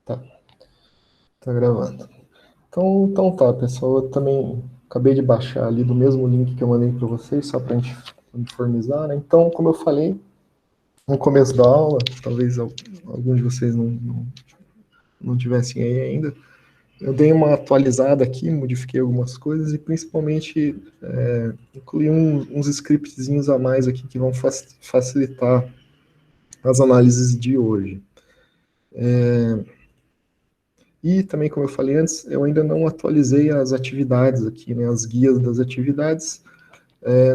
Tá, tá gravando. Então tá, pessoal, eu também acabei de baixar ali do mesmo link que eu mandei para vocês, só para a gente uniformizar, né? Então, como eu falei no começo da aula, talvez alguns de vocês não tivessem aí ainda, eu dei uma atualizada aqui, modifiquei algumas coisas e principalmente incluí uns scriptzinhos a mais aqui que vão facilitar as análises de hoje. E também, como eu falei antes, eu ainda não atualizei as atividades aqui, né, as guias das atividades.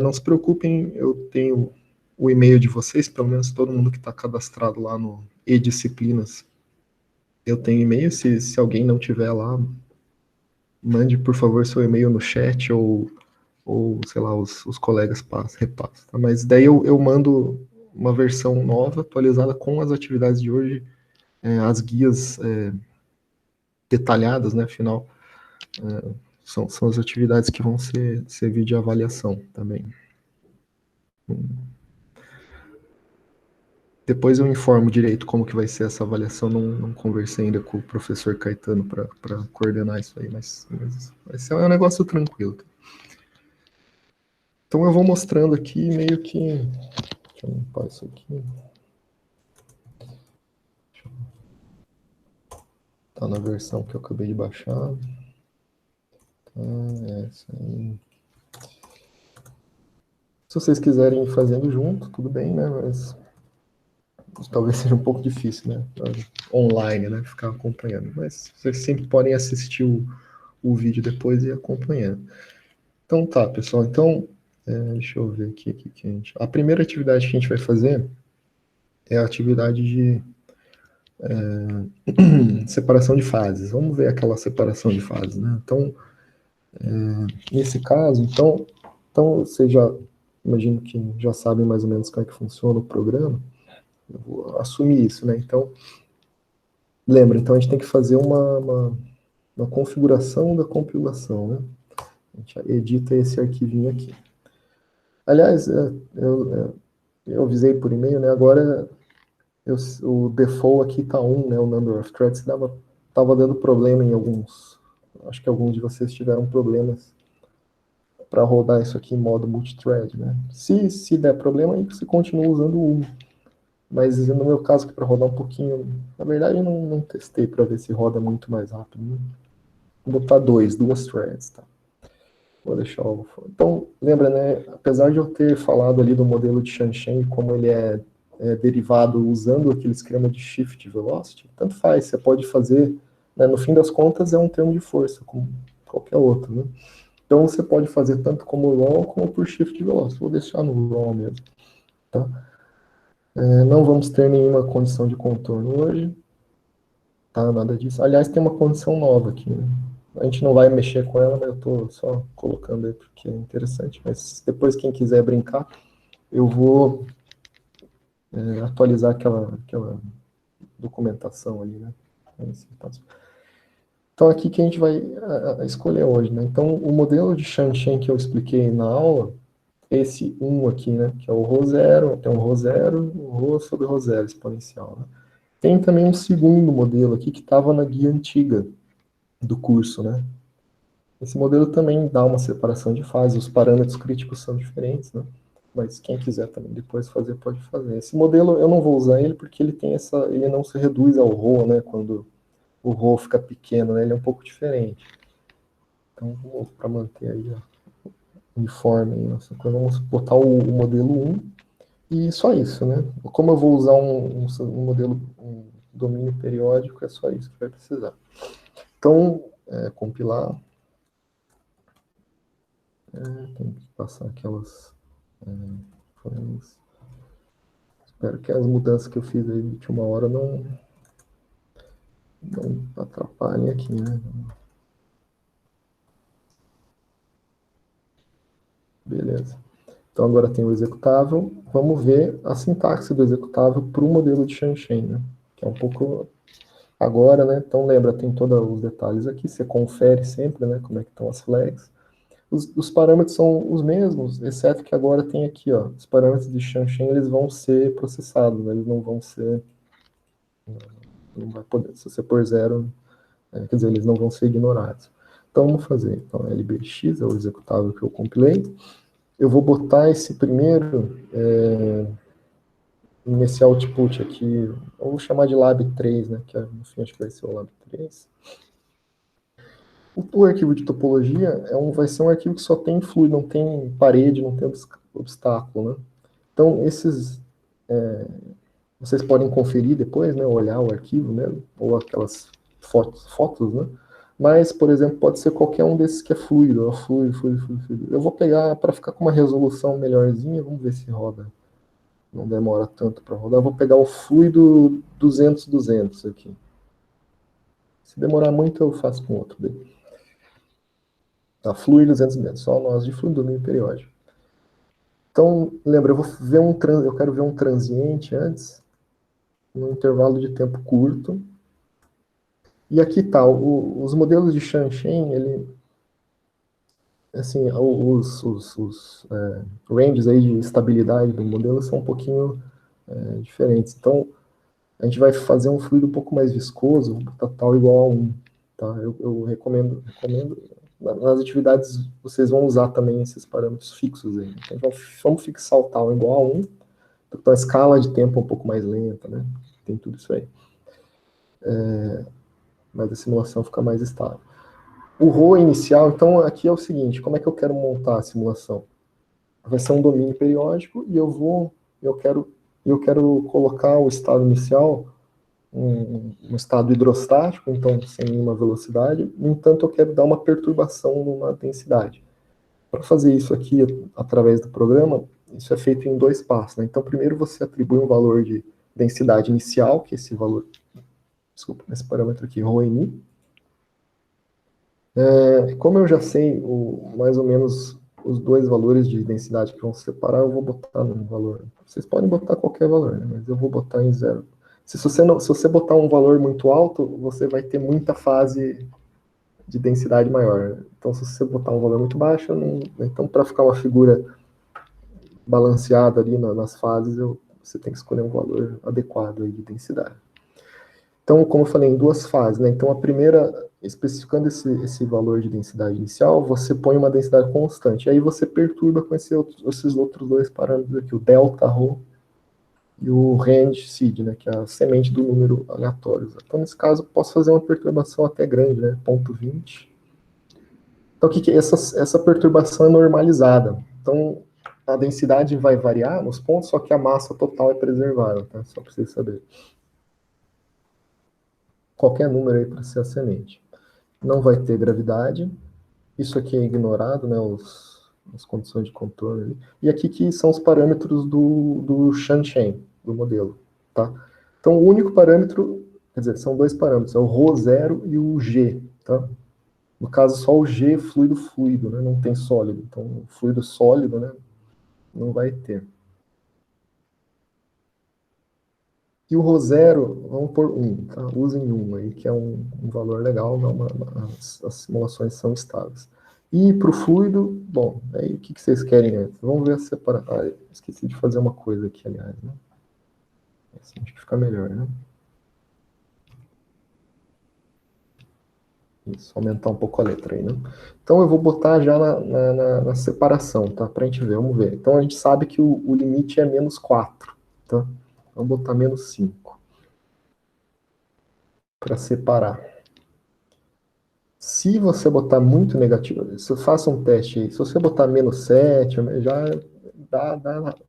Não se preocupem, eu tenho o e-mail de vocês, pelo menos todo mundo que está cadastrado lá no e-disciplinas, eu tenho e-mail. Se alguém não tiver lá, mande, por favor, seu e-mail no chat ou sei lá, os colegas repassam. Tá? Mas daí eu mando uma versão nova, atualizada com as atividades de hoje, as guias detalhadas, né, afinal, são as atividades que vão servir de avaliação também. Depois eu informo direito como que vai ser essa avaliação. Não conversei ainda com o professor Caetano para coordenar isso aí, mas vai ser um negócio tranquilo. Então eu vou mostrando aqui meio que... Deixa eu limpar isso aqui. Tá na versão que eu acabei de baixar. É isso aí. Se vocês quiserem ir fazendo junto, tudo bem, né? Mas talvez seja um pouco difícil, né? Online, né? Ficar acompanhando. Mas vocês sempre podem assistir o vídeo depois e ir acompanhando. Então tá, pessoal. Então, deixa eu ver aqui que a primeira atividade que a gente vai fazer é a atividade de separação de fases. Vamos ver aquela separação de fases, né? Então, nesse caso, então vocês já imagino que já sabem mais ou menos como é que funciona o programa. Eu vou assumir isso, né? Então, lembra, então a gente tem que fazer uma configuração da compilação, né? A gente edita esse arquivinho aqui. Aliás, eu avisei por e-mail, né? Agora o default aqui tá 1, né? O number of threads tava dando problema em alguns. Acho que alguns de vocês tiveram problemas para rodar isso aqui em modo multithread, né? Se der problema, aí você continua usando o 1. Mas no meu caso, que para rodar um pouquinho, na verdade eu não testei para ver se roda muito mais rápido. Né? Vou botar duas threads, tá? Vou deixar o... Então, lembra, né? Apesar de eu ter falado ali do modelo de Shansheng, como ele é derivado usando aquele esquema de shift velocity, tanto faz, você pode fazer, né, no fim das contas é um termo de força, como qualquer outro, né? Então você pode fazer tanto como raw como por shift velocity. Vou deixar no raw mesmo, tá? Não vamos ter nenhuma condição de contorno hoje, tá? Nada disso. Aliás, tem uma condição nova aqui, né? A gente não vai mexer com ela, mas eu estou só colocando aí porque é interessante. Mas depois, quem quiser brincar, eu vou atualizar aquela documentação ali, né? Então, aqui que a gente vai escolher hoje, né? Então, o modelo de Shansheng que eu expliquei na aula, esse 1 aqui, né? Que é o ρ0, tem um ρ0, o ρ sobre ρ0 exponencial, né? Tem também um segundo modelo aqui que estava na guia antiga do curso, né? Esse modelo também dá uma separação de fases, os parâmetros críticos são diferentes, né? Mas quem quiser também depois fazer, pode fazer. Esse modelo eu não vou usar ele porque ele não se reduz ao ρ, né? Quando o ρ fica pequeno, né? Ele é um pouco diferente. Então, para manter aí uniforme, nossa coisa, vamos botar o modelo 1 e só isso, né? Como eu vou usar um modelo, um domínio periódico, é só isso que vai precisar. Então, compilar. Tem que passar aquelas frames. Espero que as mudanças que eu fiz aí de última hora não atrapalhem aqui, né? Beleza. Então agora tem o executável. Vamos ver a sintaxe do executável para o modelo de Shansheng, né? Que é um pouco agora, né? Então lembra, tem todos os detalhes aqui. Você confere sempre, né? Como é que estão as flags. Os parâmetros são os mesmos, exceto que agora tem aqui, ó, os parâmetros de Shansheng, eles vão ser processados, né? Eles não vão ser Não vai poder. Se você pôr 0, quer dizer, eles não vão ser ignorados. Então, vamos fazer. Então, LBX é o executável que eu compilei. Eu vou botar esse primeiro nesse output aqui. Eu vou chamar de lab3, né? Que no fim acho que vai ser o lab3. O arquivo de topologia vai ser um arquivo que só tem fluido, não tem parede, não tem obstáculo, né? Então, vocês podem conferir depois, né? Olhar o arquivo, né? Ou aquelas fotos, né? Mas, por exemplo, pode ser qualquer um desses que é fluido, fluido. Eu vou pegar, para ficar com uma resolução melhorzinha, vamos ver se roda. Não demora tanto para rodar. Eu vou pegar o fluido 200 aqui. Se demorar muito, eu faço com outro dele. Tá, fluido 200, só nós de fluido domínio periódico. Então, lembra, eu quero ver um transiente antes, num intervalo de tempo curto. E aqui tá, os modelos de Shanchen, assim, os ranges aí de estabilidade do modelo são um pouquinho diferentes. Então, a gente vai fazer um fluido um pouco mais viscoso, tal igual a 1. Tá? Eu recomendo, nas atividades vocês vão usar também esses parâmetros fixos aí. Então, vamos fixar o tal igual a 1, então a escala de tempo é um pouco mais lenta, né? Tem tudo isso aí. Mas a simulação fica mais estável. O ρ inicial, então, aqui é o seguinte, como é que eu quero montar a simulação? Vai ser um domínio periódico e eu quero colocar o estado inicial um estado hidrostático, então sem nenhuma velocidade. No entanto, eu quero dar uma perturbação numa densidade. Para fazer isso aqui através do programa, isso é feito em 2 passos. Né? Então, primeiro você atribui um valor de densidade inicial, que é esse valor, esse parâmetro aqui, ρni. Como eu já sei mais ou menos os 2 valores de densidade que vão separar, eu vou botar num valor. Vocês podem botar qualquer valor, né? Mas eu vou botar em 0. Se você botar um valor muito alto, você vai ter muita fase de densidade maior. Então, se você botar um valor muito baixo, então para ficar uma figura balanceada ali nas fases, você tem que escolher um valor adequado aí de densidade. Então, como eu falei, em 2 fases, né? Então, a primeira, especificando esse valor de densidade inicial, você põe uma densidade constante. Aí você perturba com esses outros 2 parâmetros aqui, o delta ρ e o range seed, né? Que é a semente do número aleatório. Então, nesse caso, eu posso fazer uma perturbação até grande, né? 0,20. Então, o que é? Essa perturbação é normalizada. Então, a densidade vai variar nos pontos, só que a massa total é preservada, tá? Só para vocês saberem. Qualquer número aí para ser a semente. Não vai ter gravidade. Isso aqui é ignorado, né? As condições de contorno ali. E aqui que são os parâmetros do Shanchen, do modelo, tá? Então, o único parâmetro, quer dizer, são 2 parâmetros, é o ρ0 e o g, tá? No caso, só o G fluido, né? Não tem sólido. Então, fluido sólido, né? Não vai ter. E o ρ0, vamos por 1, tá? Usem 1 aí, que é um valor legal, as simulações são estáveis. E para o fluido, bom, aí o que vocês querem antes? Vamos ver a separação. Ah, esqueci de fazer uma coisa aqui, aliás, né? Assim acho que fica melhor, né? Isso, aumentar um pouco a letra aí, né? Então eu vou botar já na separação, tá? Pra gente ver, vamos ver. Então a gente sabe que o limite é -4, tá? Vamos botar -5 para separar. Se você botar muito negativo, se eu faço um teste aí, se você botar -7, já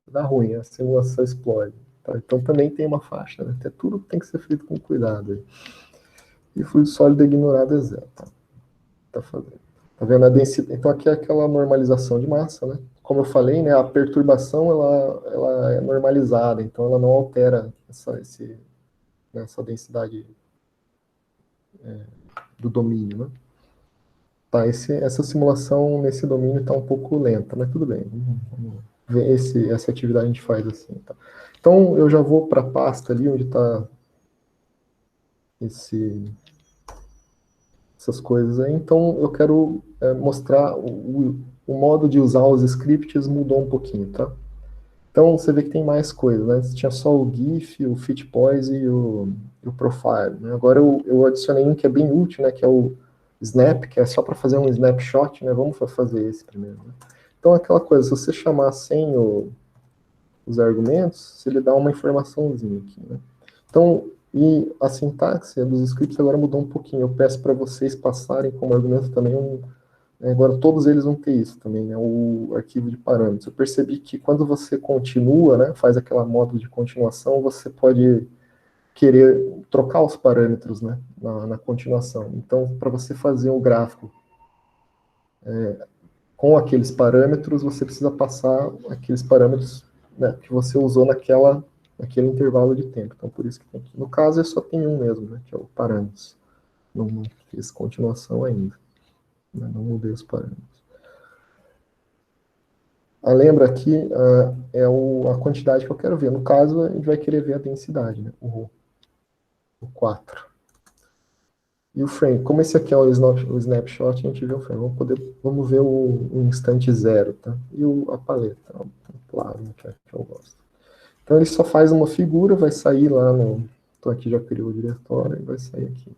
dá ruim, a simulação explode. Tá? Então também tem uma faixa, né? Até tudo tem que ser feito com cuidado aí. E fluido sólido ignorado é 0, tá? Tá fazendo. Tá vendo a densidade? Então aqui é aquela normalização de massa, né? Como eu falei, né, a perturbação ela é normalizada, então ela não altera essa densidade do domínio, né? Tá, essa simulação nesse domínio está um pouco lenta, mas tudo bem. Vamos ver essa atividade a gente faz assim. Tá? Então eu já vou para a pasta ali onde está essas coisas aí. Então eu quero mostrar o modo de usar os scripts mudou um pouquinho, tá? Então, você vê que tem mais coisas, né? Tinha só o GIF, o FitPoise e o Profile, né? Agora eu adicionei um que é bem útil, né? Que é o Snap, que é só para fazer um snapshot, né? Vamos fazer esse primeiro, né? Então, aquela coisa, se você chamar sem os argumentos, ele dá uma informaçãozinha aqui, né? Então, e a sintaxe dos scripts agora mudou um pouquinho. Eu peço para vocês passarem como argumento também agora todos eles vão ter isso também, né? O arquivo de parâmetros. Eu percebi que quando você continua, né, faz aquela módulo de continuação, você pode querer trocar os parâmetros, né, na continuação. Então, para você fazer um gráfico com aqueles parâmetros, você precisa passar aqueles parâmetros, né, que você usou naquele intervalo de tempo. Então, por isso que tem aqui. No caso, eu só tenho um mesmo, né, que é o parâmetros. Não fiz continuação ainda, né, não mudei os parâmetros. Lembra aqui a quantidade que eu quero ver. No caso, a gente vai querer ver a densidade, né, o 4. E o frame, como esse aqui é o snapshot, a gente vê o frame. Vamos ver o instante zero, tá? E a paleta, claro, né, que eu gosto. Então ele só faz uma figura, vai sair lá no... Então aqui já criou o diretório e vai sair aqui.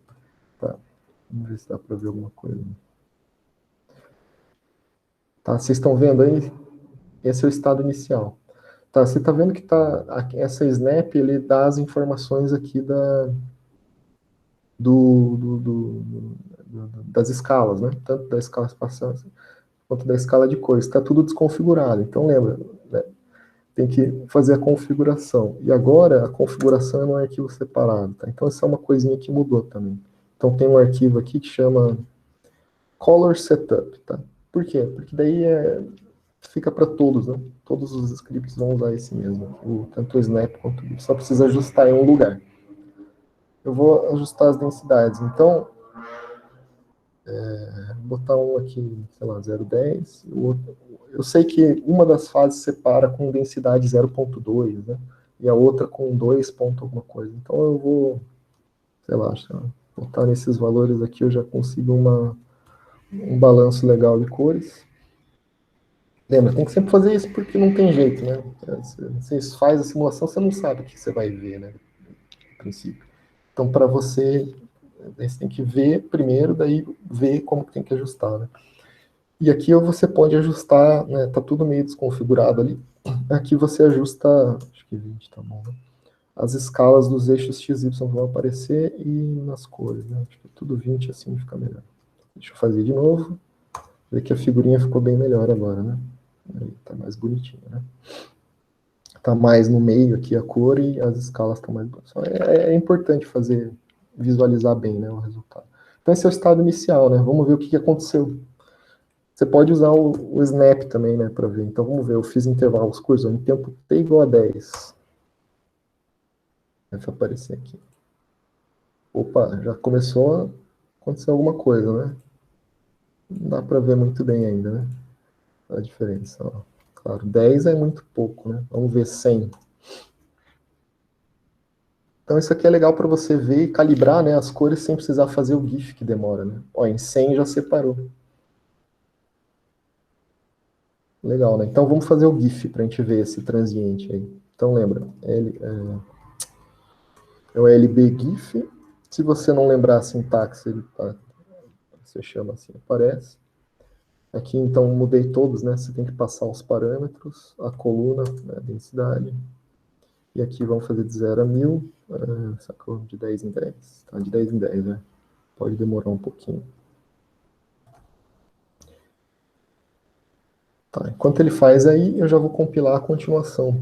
Tá, vamos ver se dá para ver alguma coisa. Tá, vocês estão vendo aí? Esse é o estado inicial. Tá, você está vendo que essa snap, ele dá as informações aqui das escalas, né? Tanto da escala espacial quanto da escala de cores. Está tudo desconfigurado. Então, lembra, né? Tem que fazer a configuração. E agora, a configuração é num arquivo separado. Tá? Então, essa é uma coisinha que mudou também. Então, tem um arquivo aqui que chama Color Setup. Tá? Por quê? Porque daí fica para todos, né? Todos os scripts vão usar esse mesmo. Tanto o Snap quanto o GIF. Só precisa ajustar em um lugar. Eu vou ajustar as densidades. Então, vou botar um aqui, sei lá, 0,10. Eu sei que uma das fases separa com densidade 0,2, né? E a outra com 2 ponto alguma coisa. Então eu vou, sei lá, botar nesses valores aqui, eu já consigo um balanço legal de cores. Lembra, tem que sempre fazer isso porque não tem jeito, né? Você faz a simulação, você não sabe o que você vai ver, né? No princípio. Então, para você tem que ver primeiro, daí ver como tem que ajustar, né? E aqui você pode ajustar, né? Tá tudo meio desconfigurado ali. Aqui você ajusta, acho que 20 tá bom, né? As escalas dos eixos x, y vão aparecer e nas cores, né? Acho que tudo 20 assim fica melhor. Deixa eu fazer de novo. Ver que a figurinha ficou bem melhor agora, né? Aí, tá mais bonitinha, né? Tá mais no meio aqui a cor e as escalas estão mais boas. É importante visualizar bem, né, o resultado. Então esse é o estado inicial, né? Vamos ver o que aconteceu. Você pode usar o snap também, né, para ver. Então vamos ver, eu fiz intervalos curtos, em tempo t igual a 10. Vai aparecer aqui. Opa, já começou a acontecer alguma coisa, né? Não dá para ver muito bem ainda, né? A diferença, ó. Claro, 10 é muito pouco, né? Vamos ver 100. Então isso aqui é legal para você ver e calibrar, né, as cores sem precisar fazer o GIF que demora, né? Ó, em 100 já separou. Legal, né? Então vamos fazer o GIF para a gente ver esse transiente aí. Então lembra, é o LB GIF. Se você não lembrar a sintaxe, você chama assim, aparece. Aqui então mudei todos, né? Você tem que passar os parâmetros, a coluna, né, a densidade. E aqui vamos fazer de 0 a 1000, sacou? De 10 em 10. Tá, de 10 em 10, né? Pode demorar um pouquinho. Tá, enquanto ele faz aí, eu já vou compilar a continuação.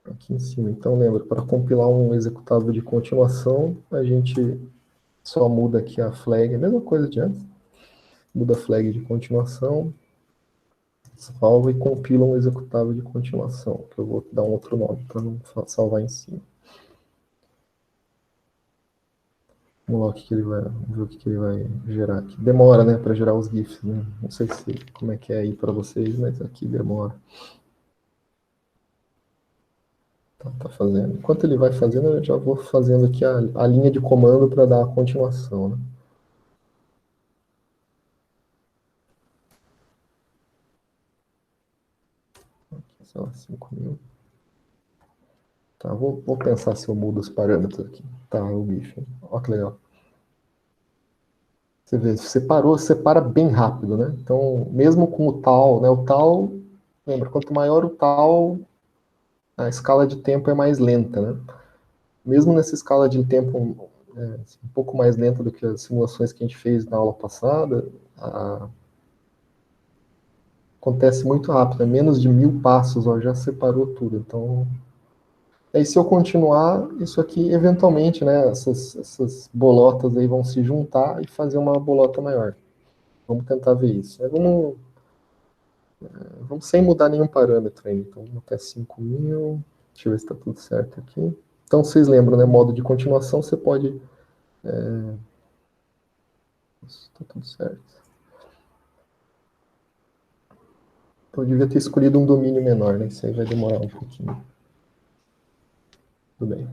Aqui em cima. Então, lembra, para compilar um executável de continuação, a gente só muda aqui a flag, a mesma coisa de antes. Muda a flag de continuação, salva e compila um executável de continuação, que eu vou dar um outro nome para não salvar em cima. Vamos lá vamos ver o que ele vai gerar aqui. Demora, né, para gerar os GIFs, né? Não sei como é que é aí para vocês, mas aqui demora. Tá fazendo. Enquanto ele vai fazendo, eu já vou fazendo aqui a linha de comando para dar a continuação, né? sei lá, 5.000. Tá, vou pensar se eu mudo os parâmetros aqui. Tá, o GIF. Olha que legal. Você vê, separou, separa bem rápido, né? Então, mesmo com o tal, né? O tal, lembra, quanto maior o tal, a escala de tempo é mais lenta, né? Mesmo nessa escala de tempo um pouco mais lenta do que as simulações que a gente fez na aula passada, acontece muito rápido, é menos de 1.000 passos, ó, já separou tudo. Então, aí se eu continuar, isso aqui, eventualmente, né, essas bolotas aí vão se juntar e fazer uma bolota maior. Vamos tentar ver isso. Vamos sem mudar nenhum parâmetro ainda. Então, vamos até 5.000. Deixa eu ver se está tudo certo aqui. Então, vocês lembram, né? Modo de continuação, você pode... Está tudo certo. Eu devia ter escolhido um domínio menor, né? Isso aí vai demorar um pouquinho. Tudo bem.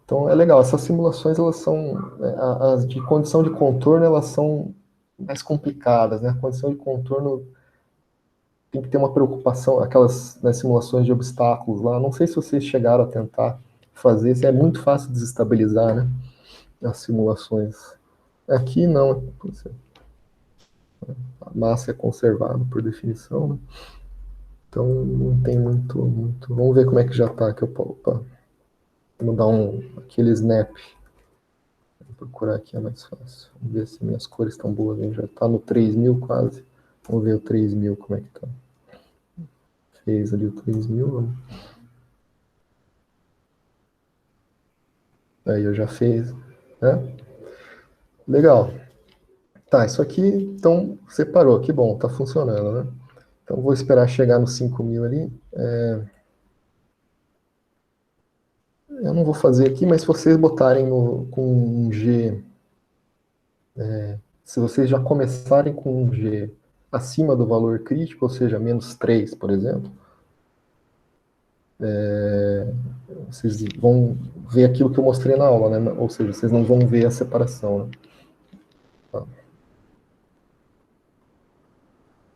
Então, é legal. Essas simulações, elas são... As de condição de contorno, elas são mais complicadas, né? A condição de contorno tem que ter uma preocupação, aquelas, né, simulações de obstáculos lá. Não sei se vocês chegaram a tentar fazer, isso é muito fácil de desestabilizar, né? As simulações. Aqui não, a massa é conservada por definição, né? Então não tem muito. Vamos ver como é que já está aqui. Opa, vamos dar aquele snap. Vou procurar aqui, é mais fácil. Vamos ver se minhas cores estão boas. Hein? Já está no 3.000 quase. Vamos ver o 3.000 como é que está. Fez ali o 3.000. Vamos. Aí eu já fiz, né? Legal. Tá, isso aqui, então, separou. Que bom, tá funcionando, né? Então, vou esperar chegar nos 5.000 ali. Eu não vou fazer aqui, mas se vocês botarem com um G... Se vocês já começarem com um G acima do valor crítico, ou seja, menos 3, por exemplo, vocês vão ver aquilo que eu mostrei na aula, né? Ou seja, vocês não vão ver a separação, né? Tá.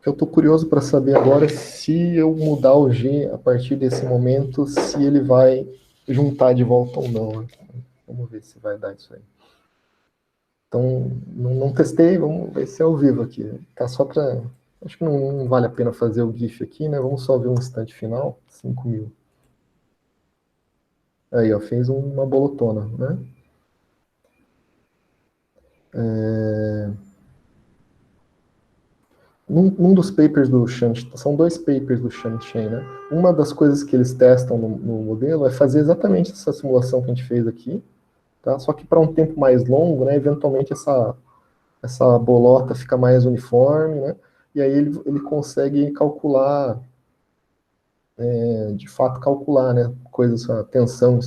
Eu estou curioso para saber agora se eu mudar o G a partir desse momento, se ele vai juntar de volta ou não. Né? Vamos ver se vai dar isso aí. Então, não testei, vamos ver se é ao vivo aqui. Tá só para... Acho que não vale a pena fazer o GIF aqui, né? Vamos só ver um instante final. 5.000. Aí, ó, fez uma bolotona, né? Um dos papers do Shan, são dois papers do Shan Chen, né? Uma das coisas que eles testam no modelo é fazer exatamente essa simulação que a gente fez aqui, tá? Só que para um tempo mais longo, né? Eventualmente essa bolota fica mais uniforme, né? E aí ele consegue calcular, de fato calcular, né? Coisas, a tensão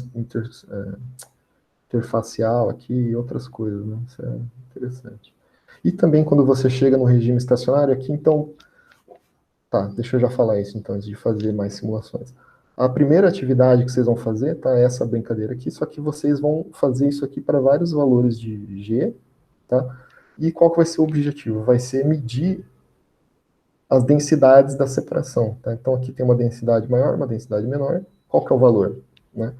interfacial aqui e outras coisas, né? Isso é interessante. E também quando você chega no regime estacionário aqui, então, tá, deixa eu já falar isso então, antes de fazer mais simulações. A primeira atividade que vocês vão fazer, tá, é essa brincadeira aqui, só que vocês vão fazer isso aqui para vários valores de G, tá? E qual que vai ser o objetivo? Vai ser medir as densidades da separação, tá? Então aqui tem uma densidade maior, uma densidade menor, qual que é o valor, né?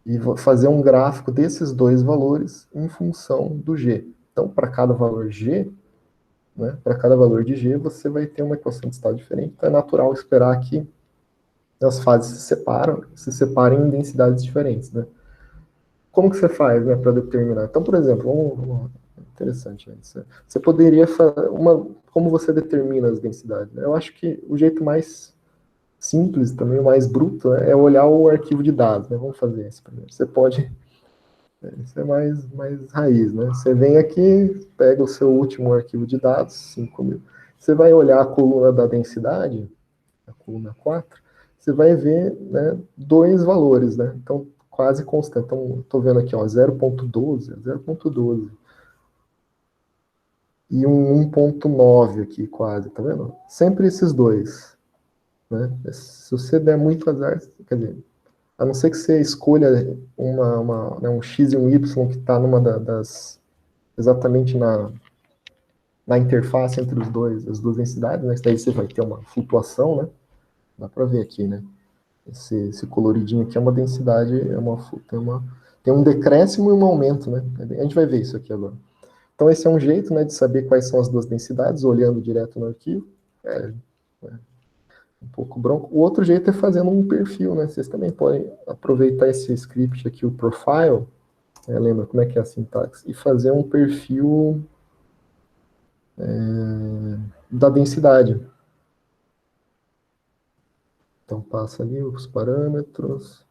E vou fazer um gráfico desses dois valores em função do G. Então, para cada valor G, né, para cada valor de G, você vai ter uma equação de estado diferente. Então, é natural esperar que as fases se separem em densidades diferentes, né? Como que você faz, né, para determinar? Então, por exemplo, interessante isso. Você poderia fazer como você determina as densidades? Né? Eu acho que o jeito mais simples, também o mais bruto, né, é olhar o arquivo de dados. Né? Vamos fazer isso primeiro. Você pode... Isso é mais raiz, né? Você vem aqui, pega o seu último arquivo de dados, 5.000. Você vai olhar a coluna da densidade, a coluna 4, você vai ver, né, dois valores, né? Então, quase constante. Então, estou vendo aqui, ó, 0.12 e um 1.9 aqui, quase, tá vendo? Sempre esses dois, né? Se você der muito azar, quer dizer, a não ser que você escolha né, um X e um Y que está numa exatamente na interface entre as duas densidades, né? Isso daí você vai ter uma flutuação, né? Dá para ver aqui, né? Esse coloridinho aqui é uma densidade, tem um decréscimo e um aumento, né? A gente vai ver isso aqui agora. Então, esse é um jeito, né, de saber quais são as duas densidades, olhando direto no arquivo. Um pouco bronco. O outro jeito é fazendo um perfil, né? Vocês também podem aproveitar esse script aqui, o profile, lembra como é que é a sintaxe, e fazer um perfil da densidade. Então, passa ali os parâmetros,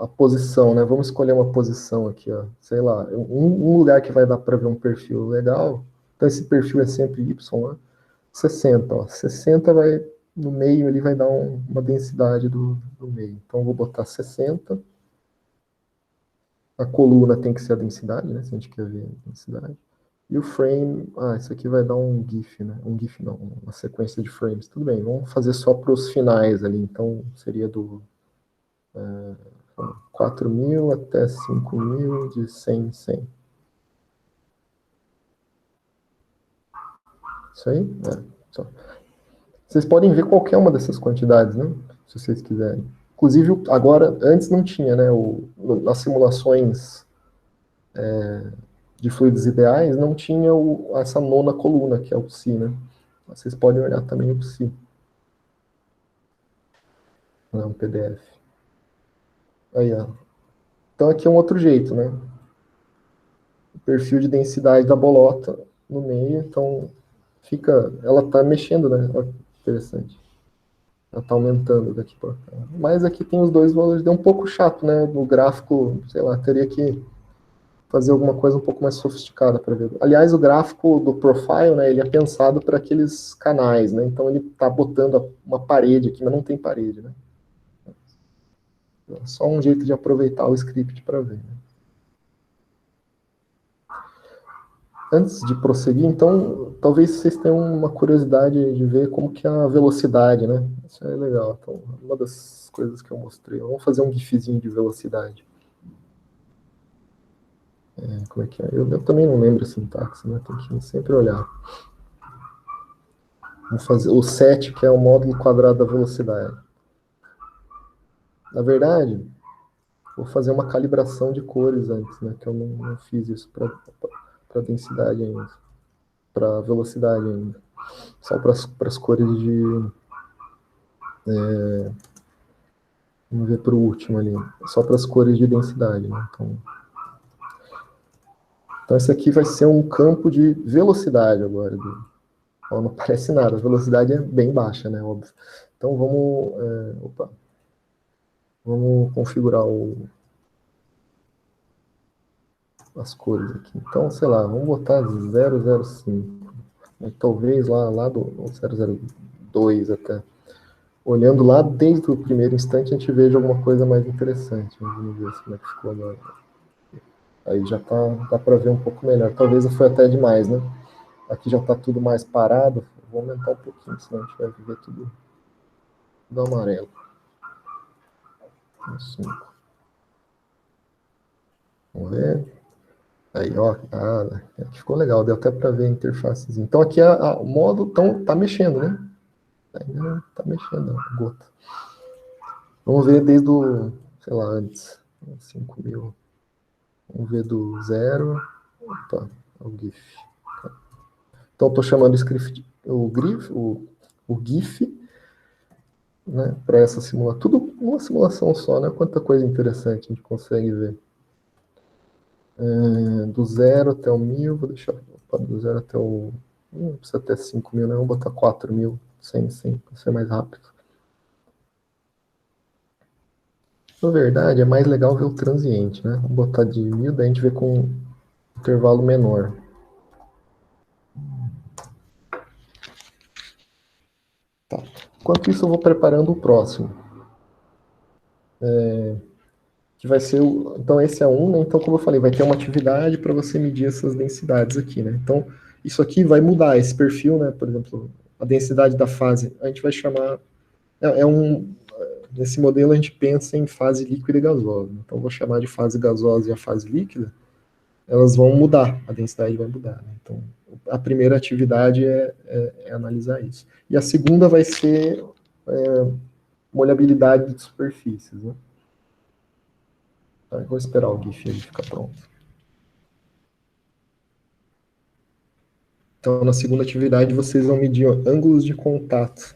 a posição, né? Vamos escolher uma posição aqui, ó. Sei lá, um lugar que vai dar para ver um perfil legal. Então, esse perfil é sempre Y, né? 60, ó. 60 vai, no meio, ele vai dar uma densidade do meio. Então, eu vou botar 60. A coluna tem que ser a densidade, né? Se a gente quer ver a densidade. E o frame, isso aqui vai dar um GIF, né? Um GIF não, uma sequência de frames. Tudo bem, vamos fazer só para os finais ali. Então, seria do 4.000 até 5.000, de 100 em 100. Isso aí? Só. Vocês podem ver qualquer uma dessas quantidades, né? Se vocês quiserem. Inclusive, agora, antes não tinha, né? Nas simulações de fluidos ideais, não tinha essa nona coluna, que é o psi, né? Vocês podem olhar também o psi. Não, um PDF. Aí, ó. Então, aqui é um outro jeito, né? O perfil de densidade da bolota no meio, então ela está mexendo, né? Olha que interessante. Ela está aumentando daqui para cá. Mas aqui tem os dois valores. É um pouco chato, né? No gráfico, sei lá, teria que fazer alguma coisa um pouco mais sofisticada para ver. Aliás, o gráfico do profile, né? Ele é pensado para aqueles canais, né? Então ele está botando uma parede aqui, mas não tem parede, né? É só um jeito de aproveitar o script para ver, né? Antes de prosseguir, então, talvez vocês tenham uma curiosidade de ver como que é a velocidade, né? Isso é legal. Então, uma das coisas que eu mostrei. Vamos fazer um gifzinho de velocidade. Como é que é? Eu também não lembro a sintaxe, né? Tem que sempre olhar. Vamos fazer o set, que é o módulo quadrado da velocidade. Na verdade, vou fazer uma calibração de cores antes, né? Que eu não fiz isso para densidade ainda. Para velocidade ainda. Só para as cores de... Vamos ver para o último ali. Só para as cores de densidade, né? Então, esse aqui vai ser um campo de velocidade agora. Não aparece nada, a velocidade é bem baixa, né? Óbvio. Então, vamos configurar as cores aqui. Então, sei lá, vamos botar 005. Talvez lá do 002 até. Olhando lá, desde o primeiro instante, a gente veja alguma coisa mais interessante. Vamos ver como é que ficou agora. Aí já dá para ver um pouco melhor. Talvez foi até demais, né? Aqui já está tudo mais parado. Vou aumentar um pouquinho, senão a gente vai ver tudo amarelo. 5. Vamos ver. Aí, ó. Aqui ficou legal. Deu até para ver a interface. Então aqui o modo tá mexendo, né? Ainda não tá mexendo, a gota. Vamos ver desde sei lá, antes. 5.000. Vamos ver do 0. Opa, o GIF. Então, estou chamando o GIF, né, para essa simulação. Tudo uma simulação só, né? Quanta coisa interessante a gente consegue ver. Do 0 até o 1.000, vou deixar do 0 até o... Não precisa até 5.000, né? Vamos botar 4.000, 100, para ser mais rápido. Na verdade, é mais legal ver o transiente, né? Vamos botar de 1.000, daí a gente vê com um intervalo menor. Tá. Enquanto isso, eu vou preparando o próximo. Que vai ser então esse é né? Então, como eu falei, vai ter uma atividade para você medir essas densidades aqui, né? Então, isso aqui vai mudar esse perfil, né? Por exemplo, a densidade da fase, a gente vai chamar nesse modelo a gente pensa em fase líquida e gasosa. Então, eu vou chamar de fase gasosa e a fase líquida, elas vão mudar, a densidade vai mudar, né? Então, a primeira atividade é analisar isso. E a segunda vai ser molhabilidade de superfícies, né? Tá, eu vou esperar o GIF ele ficar pronto. Então, na segunda atividade, vocês vão medir ângulos de contato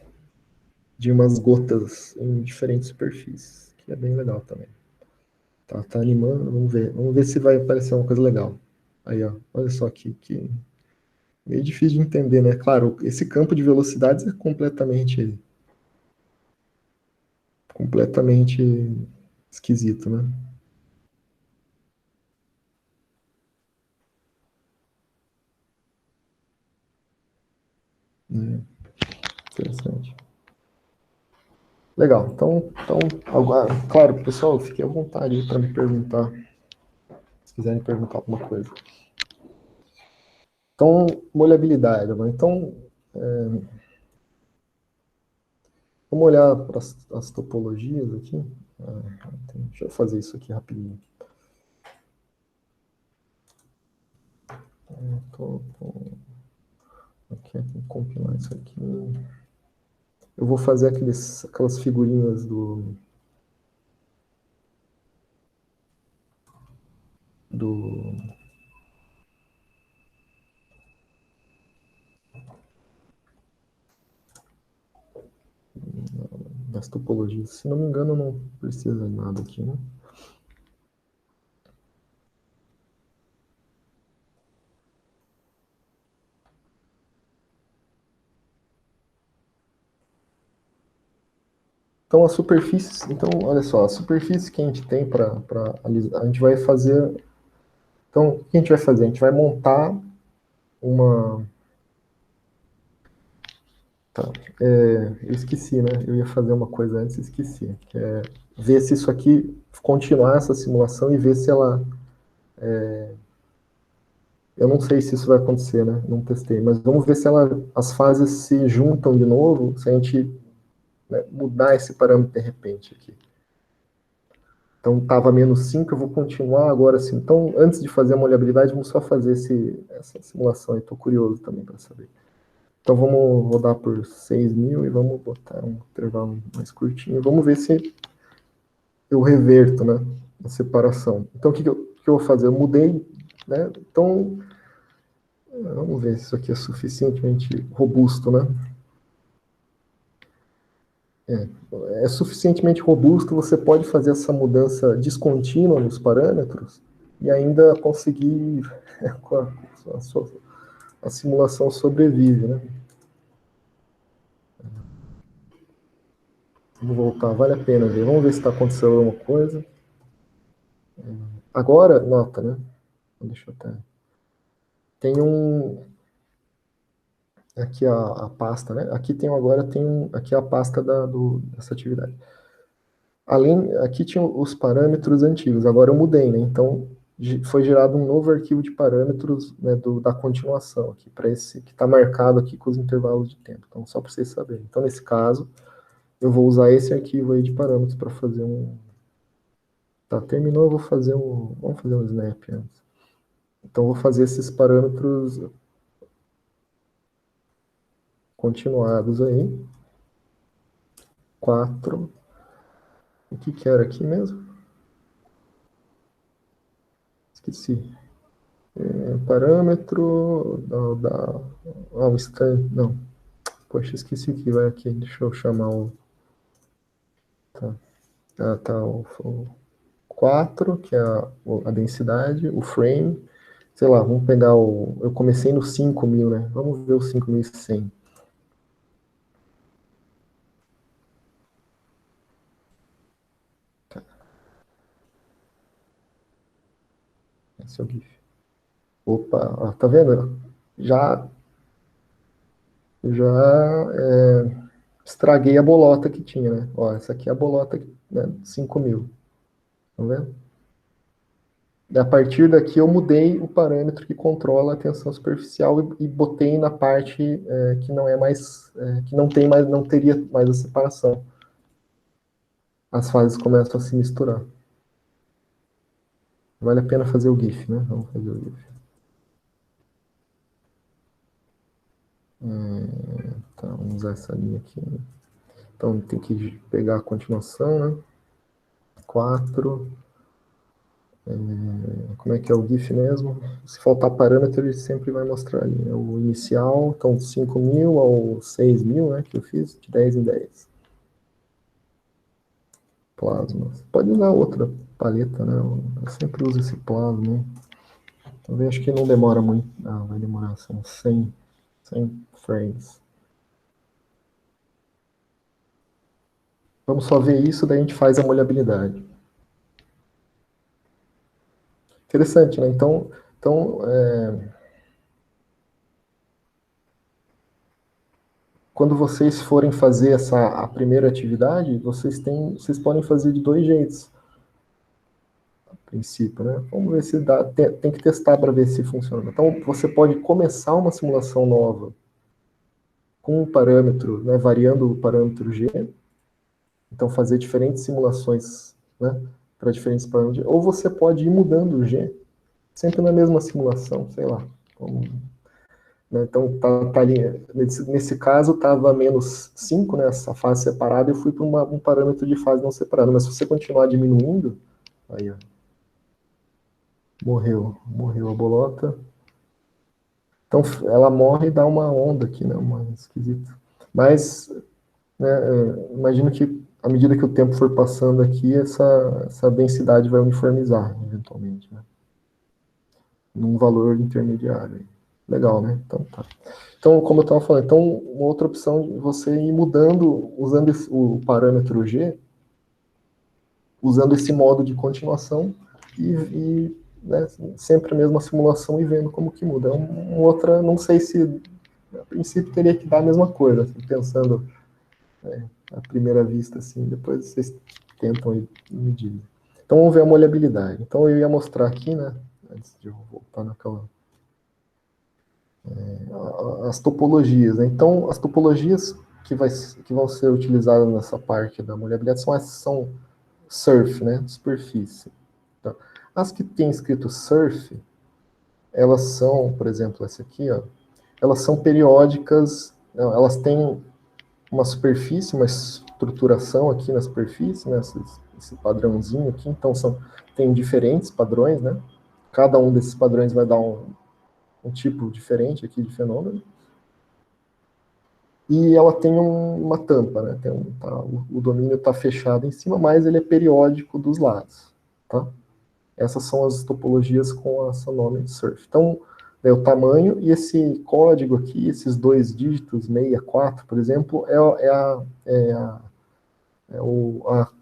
de umas gotas em diferentes superfícies, que é bem legal também. Tá animando, vamos ver se vai aparecer uma coisa legal. Aí, ó, olha só aqui, que meio difícil de entender, né? Claro, esse campo de velocidades é completamente esquisito, né? Interessante. Legal. Então agora, claro, pessoal, fiquem à vontade para me perguntar, se quiserem perguntar alguma coisa. Então, molhabilidade. Então, vamos olhar para as topologias aqui. Deixa eu fazer isso aqui rapidinho. Aqui, tem que compilar isso aqui. Eu vou fazer aquelas figurinhas das topologias. Se não me engano, não precisa de nada aqui, né? Então, a superfície, então, olha só, a superfície que a gente tem para alisar, a gente vai fazer. Então, o que a gente vai fazer? A gente vai montar uma. Tá, eu esqueci, né? Eu ia fazer uma coisa antes e esqueci. Que é ver se isso aqui, continuar essa simulação e ver se ela. Eu não sei se isso vai acontecer, né? Não testei, mas vamos ver se as fases se juntam de novo, se a gente, né, mudar esse parâmetro de repente aqui. Então estava -5, eu vou continuar agora assim. Então, antes de fazer a molhabilidade, vamos só fazer essa simulação aí. Estou curioso também para saber. Então vamos rodar por 6.000 e vamos botar um intervalo mais curtinho. Vamos ver se eu reverto, né, a separação. Então o que eu vou fazer? Eu mudei, né? Então vamos ver se isso aqui é suficientemente robusto, né? É suficientemente robusto, você pode fazer essa mudança descontínua nos parâmetros e ainda conseguir a simulação sobrevive, né? Vamos voltar, vale a pena ver. Vamos ver se está acontecendo alguma coisa. Agora, nota, né? Deixa eu até. Tem aqui a pasta, né? Aqui aqui a pasta dessa atividade. Aqui tinha os parâmetros antigos, agora eu mudei, né? Então foi gerado um novo arquivo de parâmetros, né, da continuação aqui, para esse que está marcado aqui com os intervalos de tempo. Então, só para vocês saberem. Então, nesse caso, eu vou usar esse arquivo aí de parâmetros para fazer um. Tá, terminou, eu vou fazer vamos fazer um snap antes. Então, eu vou fazer esses parâmetros continuados aí. 4. O que era aqui mesmo? Esqueci. Parâmetro o stand, não. Poxa, esqueci que vai aqui. Deixa eu chamar o. Tá, tá o 4, que é a densidade, o frame. Sei lá, vamos pegar o. Eu comecei no 5.000, né? Vamos ver o 5.100. Tá. Esse é o GIF. Opa, ó, tá vendo? Já estraguei a bolota que tinha, né? Ó, essa aqui é a bolota, né? 5.000. Tá vendo? A partir daqui eu mudei o parâmetro que controla a tensão superficial e botei na parte que não é mais, que não tem mais, não teria mais a separação. As fases começam a se misturar. Vale a pena fazer o GIF, né? Vamos fazer o GIF. Tá, vamos usar essa linha aqui. Então, tem que pegar a continuação, né? 4. Como é que é o GIF mesmo? Se faltar parâmetro, ele sempre vai mostrar ali, né? O inicial, então 5.000 ao 6.000, né? Que eu fiz, de 10 em 10. Plasma. Pode usar outra paleta, né? Eu sempre uso esse plasma. Também acho que não demora muito. Ah, vai demorar, são 100 frames. Vamos só ver isso, daí a gente faz a molhabilidade. Interessante, né? Quando vocês forem fazer a primeira atividade, vocês podem fazer de dois jeitos, a princípio, né? Vamos ver se dá. Tem que testar para ver se funciona. Então, você pode começar uma simulação nova com um parâmetro, né, variando o parâmetro G, então fazer diferentes simulações, né, para diferentes parâmetros, ou você pode ir mudando o G, sempre na mesma simulação, sei lá. Né, então, tá ali, nesse caso, estava menos 5, né, essa fase separada, eu fui para um parâmetro de fase não separada, mas se você continuar diminuindo, aí, ó, morreu a bolota. Então, ela morre e dá uma onda aqui, né, uma esquisita. Mas, né, imagino que à medida que o tempo for passando aqui, essa densidade vai uniformizar, eventualmente, né? Num valor intermediário. Legal, né? Então, tá. Então, como eu estava falando, então, uma outra opção de você ir mudando, usando o parâmetro G, usando esse modo de continuação né, sempre a mesma simulação e vendo como que muda. Outra, não sei se, a princípio, teria que dar a mesma coisa, assim, pensando à primeira vista, assim, depois vocês tentam ir medindo. Então, vamos ver a molhabilidade. Então, eu ia mostrar aqui, né, antes de eu voltar naquela... as topologias, né? Então, as topologias que vão ser utilizadas nessa parte da molhabilidade são surf, né, superfície. Então, as que tem escrito surf, elas são, por exemplo, essa aqui, ó, elas são periódicas, não, elas têm uma superfície, uma estruturação aqui na superfície, né, esse padrãozinho aqui, então tem diferentes padrões, né? Cada um desses padrões vai dar um tipo diferente aqui de fenômeno. E ela tem uma tampa, né? O domínio está fechado em cima, mas ele é periódico dos lados, tá? Essas são as topologias com esse nome de surf. Então, o tamanho e esse código aqui, esses dois dígitos, 64, por exemplo,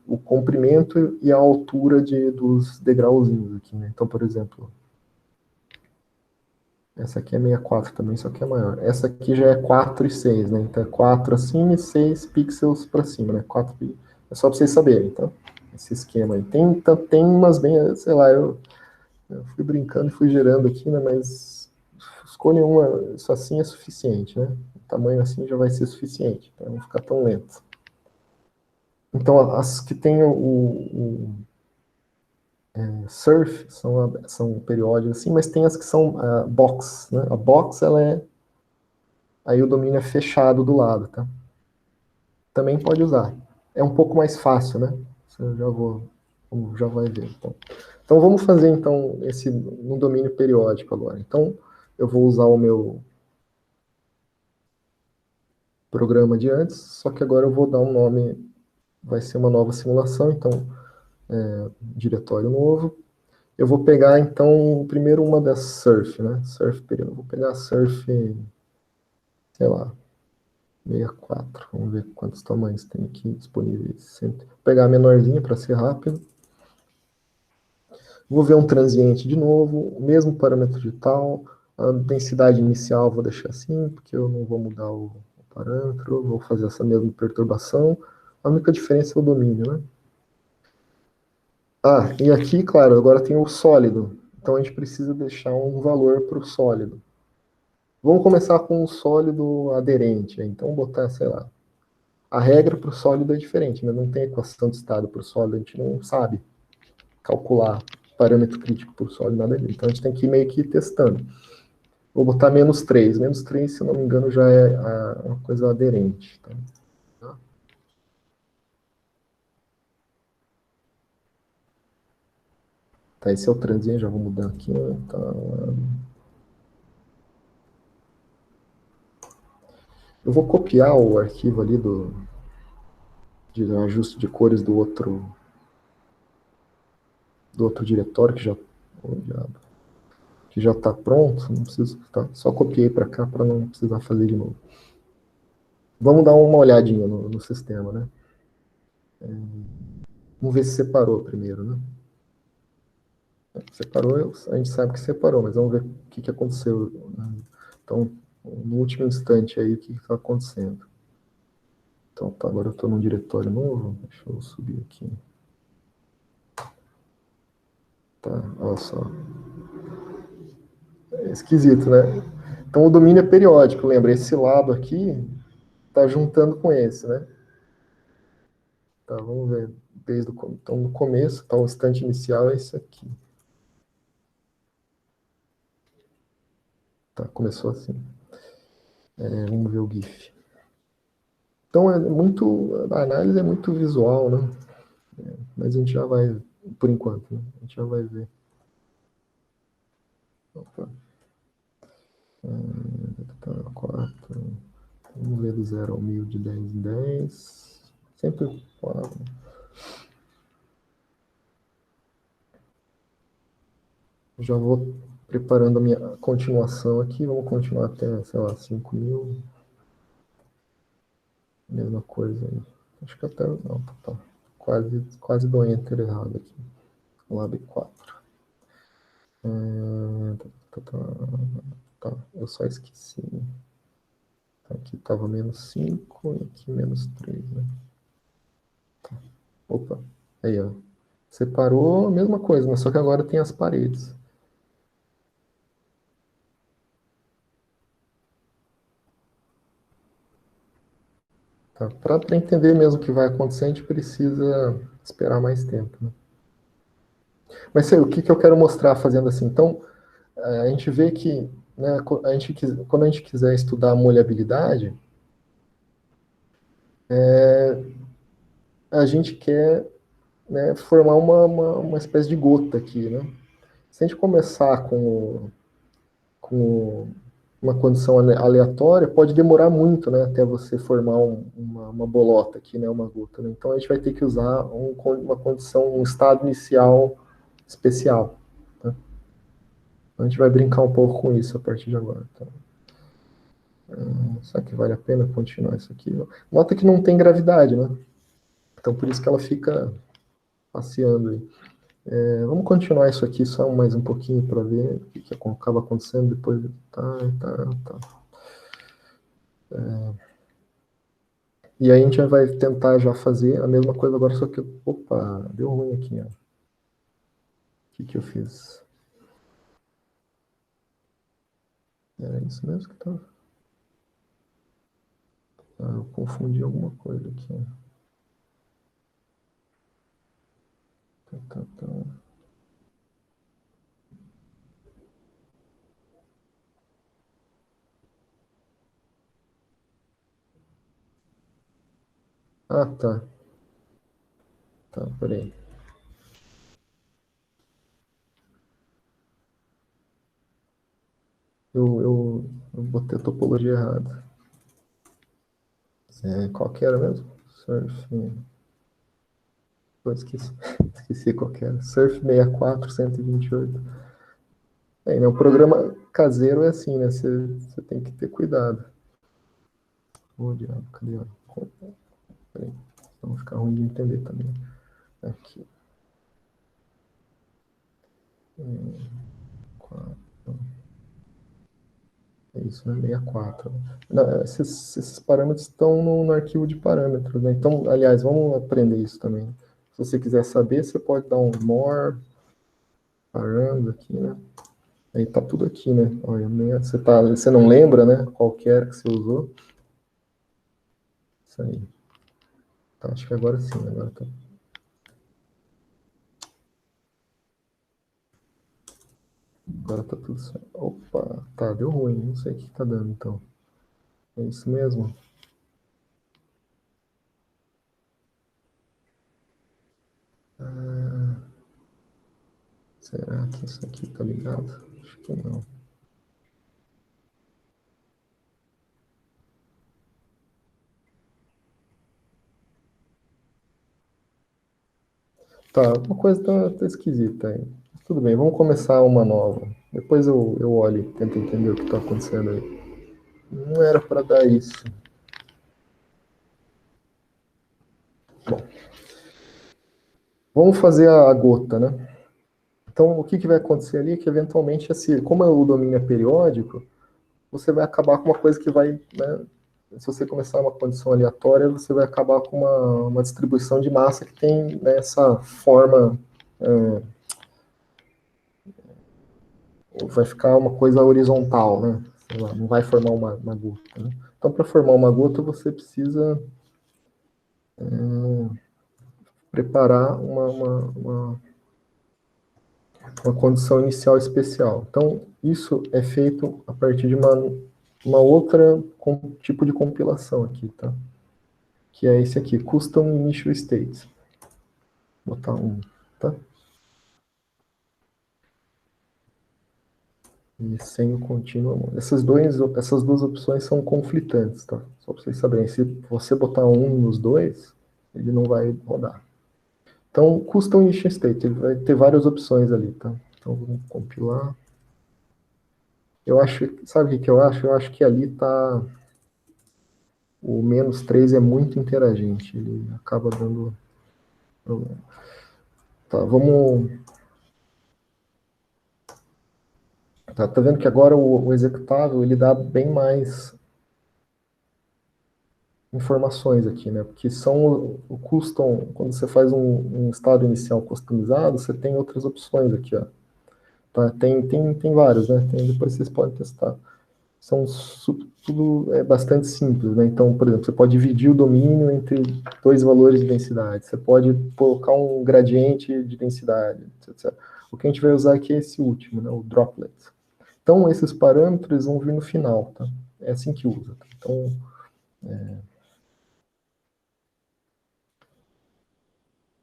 o comprimento e a altura dos degrauzinhos aqui, né? Então, por exemplo, essa aqui é 64 também, só que é maior. Essa aqui já é 4 e 6, né? Então é 4 acima e 6 pixels para cima, né? 4, é só para vocês saberem, tá? Esse esquema aí. Tem umas bem, sei lá, eu fui brincando e fui gerando aqui, né? Mas escolha uma, isso assim é suficiente, né? O tamanho assim já vai ser suficiente, para não ficar tão lento. Então, as que tem surf são periódicas assim, mas tem as que são box, né? A box, ela é... Aí o domínio é fechado do lado, tá? Também pode usar. É um pouco mais fácil, né? Você já vai ver. Então vamos fazer então esse no domínio periódico agora. Então eu vou usar o meu programa de antes, só que agora eu vou dar um nome, vai ser uma nova simulação, então diretório novo. Eu vou pegar então primeiro uma das surf, né? Surf período. Vou pegar a surf, sei lá, 64. Vamos ver quantos tamanhos tem aqui disponíveis. Vou pegar a menorzinha para ser rápido. Vou ver um transiente de novo, o mesmo parâmetro de tal, a densidade inicial vou deixar assim, porque eu não vou mudar o parâmetro, vou fazer essa mesma perturbação. A única diferença é o domínio, né? Ah, e aqui, claro, agora tem o sólido. Então a gente precisa deixar um valor para o sólido. Vamos começar com um sólido aderente. Então botar, sei lá. A regra para o sólido é diferente, né? Não tem equação de estado para o sólido, a gente não sabe calcular parâmetro crítico por sólido, nada disso. Então a gente tem que ir meio que testando. Vou botar -3. -3, se eu não me engano, já é uma coisa aderente. Tá? Tá, esse é o transinho, já vou mudar aqui. Tá. Eu vou copiar o arquivo ali de ajuste de cores do outro diretório que já está pronto. Não preciso, tá? Só copiei para cá para não precisar fazer de novo. Vamos dar uma olhadinha no sistema, né? Vamos ver se separou primeiro, né? Separou, a gente sabe que separou, mas vamos ver o que aconteceu. Então, no último instante aí, o que está acontecendo. Então, tá, agora eu estou num diretório novo. Deixa eu subir aqui. Tá, olha só. É esquisito, né? Então, o domínio é periódico, lembra? Esse lado aqui está juntando com esse, né? Tá, vamos ver. Então, no começo, tá, o instante inicial é esse aqui. Tá, começou assim. Vamos ver o GIF. Então, a análise é muito visual, né? Mas a gente já vai, por enquanto, né? A gente já vai ver. Opa. Tá, 4. Vamos ver do 0 ao 1000 de 10 em 10. Sempre 4. Já vou preparando a minha continuação aqui. Vamos continuar até, sei lá, 5000. Mesma coisa aí. Acho que até. Não, tá. Quase do enter errado aqui. Lab 4. Tá, eu só esqueci. Aqui estava -5 e aqui -3, né? Tá. Opa, aí, ó. Separou a mesma coisa, mas só que agora tem as paredes. Tá? Para entender mesmo o que vai acontecer, a gente precisa esperar mais tempo. Né? Mas sei, o que eu quero mostrar fazendo assim? Então, a gente vê que, né, quando a gente quiser estudar a molhabilidade, a gente quer, né, formar uma espécie de gota aqui. Né? Se a gente começar com uma condição aleatória, pode demorar muito, né, até você formar uma bolota aqui, né, uma gota. Né? Então a gente vai ter que usar uma condição, um estado inicial especial. Tá? A gente vai brincar um pouco com isso a partir de agora. Tá? Será que vale a pena continuar isso aqui? Nota que não tem gravidade, né? Então por isso que ela fica passeando aí. Vamos continuar isso aqui só mais um pouquinho para ver o que acaba acontecendo depois. Tá. E aí a gente vai tentar já fazer a mesma coisa agora, só que... Opa, deu ruim aqui, ó. O que eu fiz? Era isso mesmo que tava... eu confundi alguma coisa aqui. Tá. Ah, tá. Tá, peraí. Eu botei a topologia errada. Qual que era mesmo? Surf... Eu esqueci. Esqueci qual que era. Surf 64, 128. Né, o programa caseiro é assim, né? Você tem que ter cuidado. Diabo, cadê? Peraí, não ficar ruim de entender também. Aqui. 4. É isso, né? 64. Não, esses parâmetros estão no arquivo de parâmetros, né? Então, aliás, vamos aprender isso também. Se você quiser saber, você pode dar um more parâmetro aqui, né? Aí tá tudo aqui, né? Olha, você não lembra, né? Qualquer que você usou. Isso aí. Tá, acho que agora sim, agora tá. Agora tá tudo certo. Opa, tá, deu ruim, não sei o que tá dando então. É isso mesmo? Será que isso aqui tá ligado? Acho que não. Tá, uma coisa tá esquisita aí. Tudo bem, vamos começar uma nova. Depois eu olho e tento entender o que tá acontecendo aí. Não era para dar isso. Bom, vamos fazer a gota, né? Então, o que vai acontecer ali é que, eventualmente, como o domínio é periódico, você vai acabar com uma coisa que vai, né, se você começar uma condição aleatória, você vai acabar com uma distribuição de massa que tem, né, essa forma, vai ficar uma coisa horizontal, né? Sei lá, não vai formar uma gota. Né? Então, para formar uma gota, você precisa preparar uma condição inicial especial. Então, isso é feito a partir de uma outra tipo de compilação aqui, tá? Que é esse aqui, Custom Initial States. Vou botar um, tá? E sem o contínuo. Essas duas opções são conflitantes, tá? Só para vocês saberem. Se você botar um nos dois, ele não vai rodar. Então, Custom Initial State, ele vai ter várias opções ali, tá? Então, vamos compilar. Eu acho, sabe o que eu acho? Eu acho que ali tá. O -3 é muito interagente, ele acaba dando problema. Tá, vamos. Tá vendo que agora o executável ele dá bem mais informações aqui, né? Porque são o custom, quando você faz um estado inicial customizado, você tem outras opções aqui, ó. Tá? Tem vários, né? Depois vocês podem testar. São tudo bastante simples, né? Então, por exemplo, você pode dividir o domínio entre dois valores de densidade, você pode colocar um gradiente de densidade, etc. O que a gente vai usar aqui é esse último, né? O droplet. Então, esses parâmetros vão vir no final, tá? É assim que usa. Tá? Então,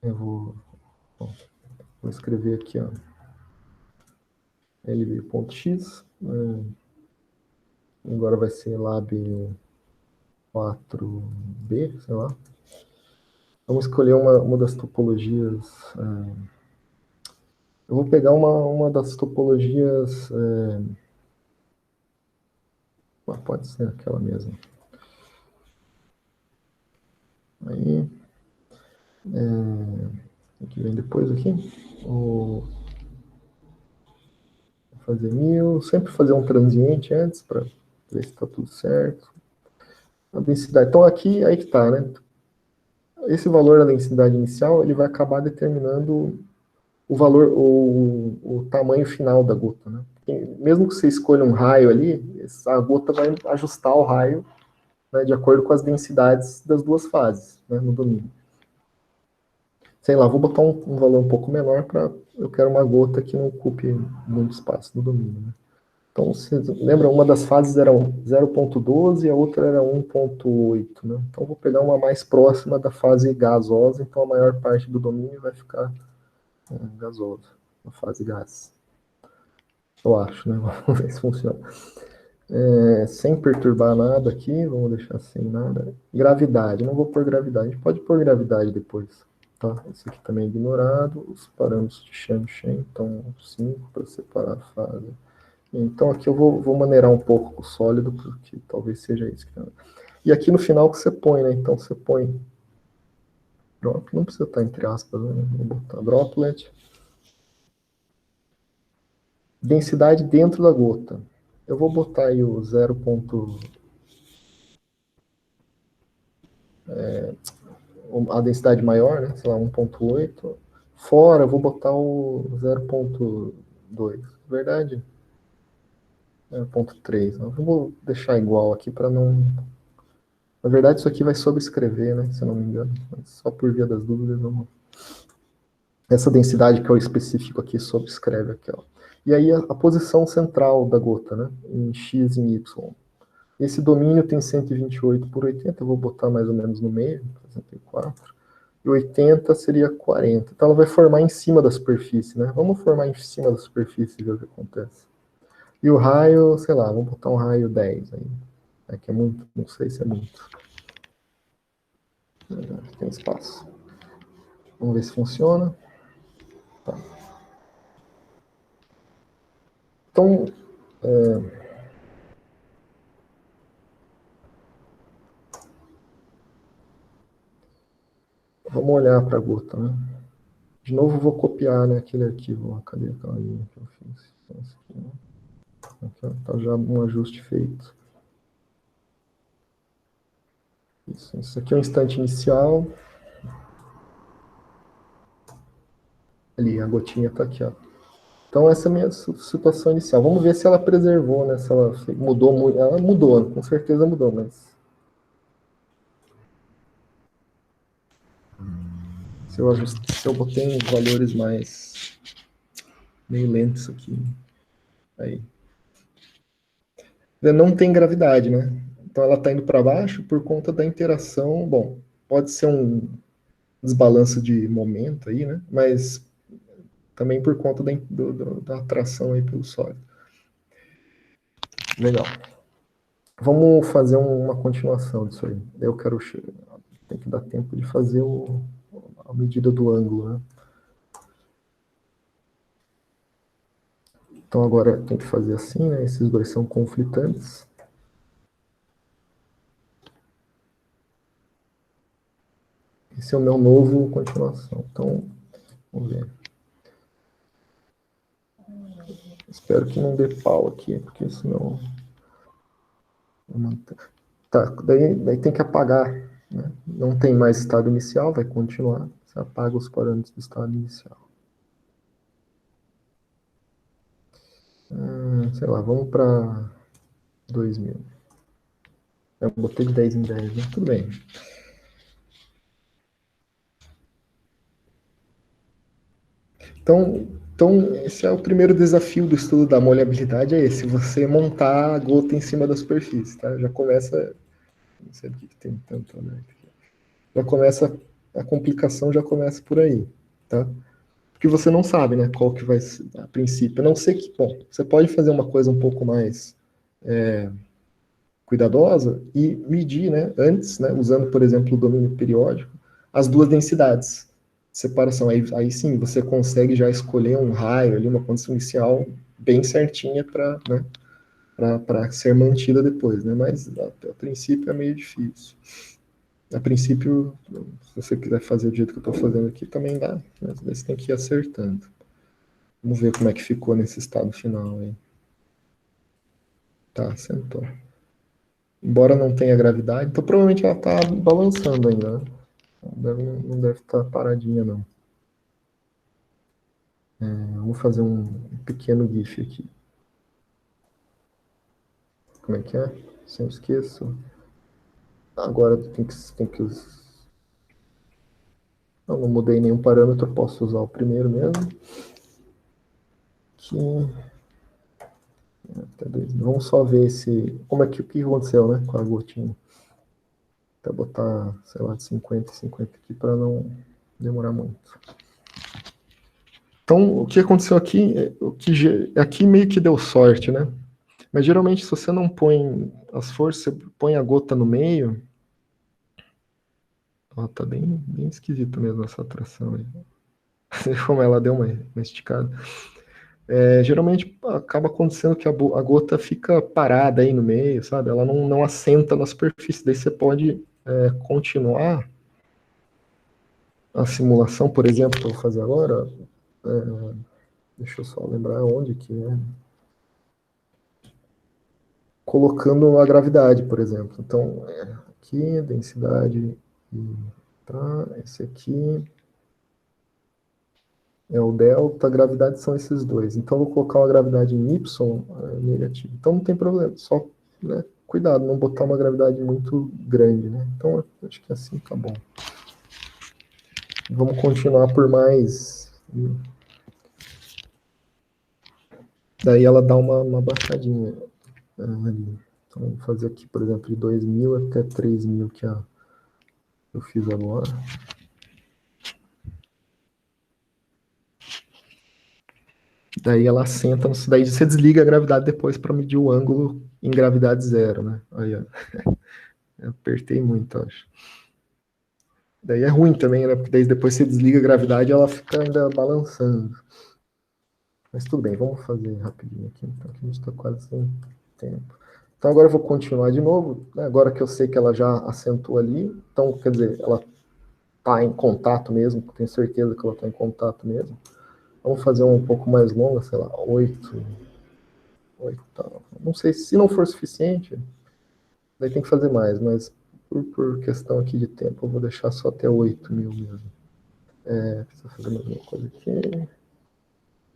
eu vou escrever aqui, ó, lb.x, agora vai ser lab 4b, sei lá. Vamos escolher uma das topologias. Eu vou pegar uma das topologias. Pode ser aquela mesma. Aí. O que vem depois aqui? Vou fazer 1000. Sempre fazer um transiente antes para ver se está tudo certo. A densidade. Então aqui, aí que está, né? Esse valor da densidade inicial ele vai acabar determinando o valor, o tamanho final da gota, né? Mesmo que você escolha um raio ali, a gota vai ajustar o raio, né, de acordo com as densidades das duas fases, né, no domínio. Sei lá, vou botar um valor um pouco menor para eu quero uma gota que não ocupe muito espaço no domínio. Né? Então, você lembra, uma das fases era 0,12 e a outra era 1,8. Né? Então, vou pegar uma mais próxima da fase gasosa, então a maior parte do domínio vai ficar gasoso, na fase gás. Eu acho, né? Vamos ver se funciona. Sem perturbar nada aqui, vamos deixar sem nada. Gravidade, não vou pôr gravidade, a gente pode pôr gravidade depois. Tá? Esse aqui também é ignorado, os parâmetros de Shan-Shan, então 5 para separar a fase. Então aqui eu vou maneirar um pouco o sólido, porque talvez seja isso. E aqui no final que você põe, né? Então você põe drop, não precisa estar entre aspas, né? Vou botar droplet. Densidade dentro da gota. Eu vou botar aí o 0. A densidade maior, né? Sei lá, 1,8. Fora, eu vou botar o 0,2. Verdade? 0,3. Eu vou deixar igual aqui para não. Na verdade, isso aqui vai sobrescrever, né? Se eu não me engano. Mas só por via das dúvidas, vamos. Essa densidade que eu especifico aqui sobrescreve aqui, ó. E aí a posição central da gota, né? Em x e em y. Esse domínio tem 128 por 80, eu vou botar mais ou menos no meio, 64. E 80 seria 40. Então ela vai formar em cima da superfície, né? Vamos formar em cima da superfície e ver o que acontece. E o raio, sei lá, vamos botar um raio 10 aí. É que é muito, não sei se é muito. Tem espaço. Vamos ver se funciona. Tá. Então, vamos olhar para a gota, né? De novo, vou copiar, né, aquele arquivo. Cadê aquela linha que eu fiz? Esse aqui, né? Aqui, tá já um ajuste feito. Isso aqui é o instante inicial. Ali, a gotinha está aqui, ó. Então, essa é a minha situação inicial. Vamos ver se ela preservou, né? Se ela mudou muito. Ela mudou, com certeza mudou, mas... Se eu botei em valores mais... meio lentos aqui. Aí. Não tem gravidade, né? Então, ela está indo para baixo por conta da interação. Bom, pode ser um desbalanço de momento aí, né? Mas também por conta da atração aí pelo sólido. Legal. Vamos fazer uma continuação disso aí. Eu quero... Tem que dar tempo de fazer a medida do ângulo, né? Então agora tem que fazer assim, né? Esses dois são conflitantes. Esse é o meu novo continuação. Então, vamos ver. Espero que não dê pau aqui, porque senão... Tá, daí tem que apagar, né? Não tem mais estado inicial, vai continuar. Você apaga os parâmetros do estado inicial. Sei lá, vamos para 2000. Eu botei de 10 em 10, né? Tudo bem. Então, esse é o primeiro desafio do estudo da molhabilidade, é esse, você montar a gota em cima da superfície, tá? Já começa, não sei do que tem tanto aberto aqui. Já começa, a complicação já começa por aí, tá? Porque você não sabe, né, qual que vai ser, a princípio, a não ser que, bom, você pode fazer uma coisa um pouco mais cuidadosa e medir, né, antes, né, usando, por exemplo, o domínio periódico, as duas densidades de separação. Aí sim, você consegue já escolher um raio ali, uma condição inicial bem certinha para, né, para ser mantida depois, né, mas a princípio é meio difícil. A princípio, se você quiser fazer do jeito que eu estou fazendo aqui, também dá, mas você tem que ir acertando. Vamos ver como é que ficou nesse estado final aí. Tá, sentou. Embora não tenha gravidade, então provavelmente ela está balançando ainda, né? Não deve estar paradinha, não. Vamos fazer um pequeno GIF aqui. Como é que é? Sempre esqueço. Agora tem que não mudei nenhum parâmetro, eu posso usar o primeiro mesmo. Aqui. Vamos só ver como é que o que aconteceu, né, com a gotinha. Até botar, sei lá, de 50 em 50 aqui para não demorar muito. Então, o que aconteceu aqui, aqui meio que deu sorte, né? Mas geralmente, se você não põe as forças, você põe a gota no meio. Ó, tá bem esquisito mesmo essa atração aí. Como ela deu uma esticada. Geralmente acaba acontecendo que a gota fica parada aí no meio, sabe? Ela não assenta na superfície. Daí você pode continuar a simulação, por exemplo, que eu vou fazer agora. Deixa eu só lembrar onde que é. Colocando a gravidade, por exemplo. Então, aqui, densidade, tá, esse aqui é o delta, a gravidade são esses dois. Então, eu vou colocar uma gravidade em Y negativa. Então, não tem problema, só, né, cuidado, não botar uma gravidade muito grande, né? Então, acho que assim tá bom. Vamos continuar por mais Daí ela dá uma baixadinha ali. Então, vou fazer aqui, por exemplo, de 2.000 até 3.000 que eu fiz agora. Daí ela senta, daí você desliga a gravidade depois para medir o ângulo em gravidade zero, né? Aí, ó. Eu apertei muito, acho. Daí é ruim também, né? Porque daí depois você desliga a gravidade e ela fica ainda balançando. Mas tudo bem, vamos fazer rapidinho aqui. Então, aqui a gente está quase sem tempo. Então agora eu vou continuar de novo. Né? Agora que eu sei que ela já assentou ali, então quer dizer, ela está em contato mesmo, tenho certeza que ela está em contato mesmo. Vamos fazer um pouco mais longa, sei lá, 8. Não sei se não for suficiente, daí tem que fazer mais, mas por questão aqui de tempo, eu vou deixar só até 8.000 mesmo. Precisa fazer mais uma coisa aqui.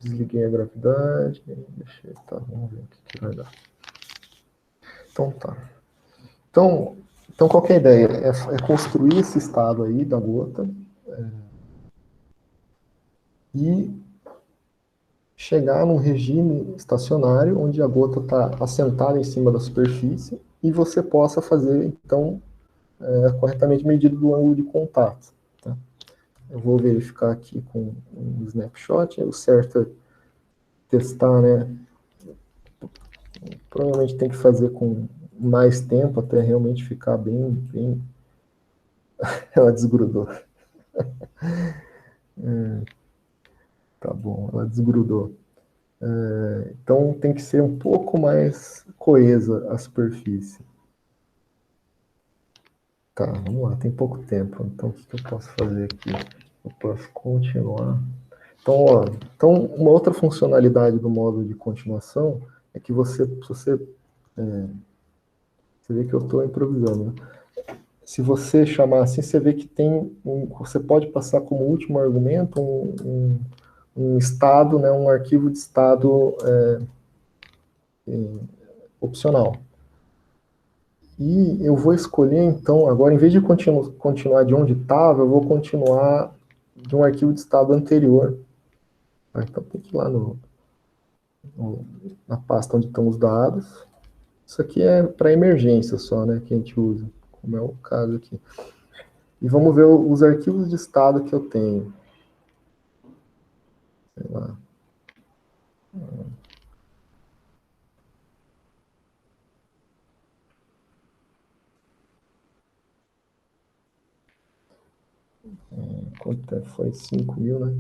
Desliguei a gravidade. Deixei, tá, vamos ver o que vai dar. Então tá. Então qual que é a ideia? É construir esse estado aí da gota e chegar num regime estacionário onde a gota está assentada em cima da superfície e você possa fazer, então, corretamente medido do ângulo de contato. Tá? Eu vou verificar aqui com um snapshot. O certo é testar, né? Provavelmente tem que fazer com mais tempo até realmente ficar bem... Ela desgrudou. Tá bom, ela desgrudou. Então tem que ser um pouco mais coesa a superfície. Tá, vamos lá, tem pouco tempo. Então o que eu posso fazer aqui? Eu posso continuar. Então, ó, então uma outra funcionalidade do módulo de continuação é que você vê que eu estou improvisando, né? Se você chamar assim, você vê que você pode passar como último argumento um estado, né, um arquivo de estado opcional. E eu vou escolher, então, agora, em vez de continuar de onde estava, eu vou continuar de um arquivo de estado anterior. Então, tem que ir lá na pasta onde estão os dados. Isso aqui é para emergência só, né, que a gente usa, como é o caso aqui. E vamos ver os arquivos de estado que eu tenho. Sei lá. Quanto foi? 5.000, né?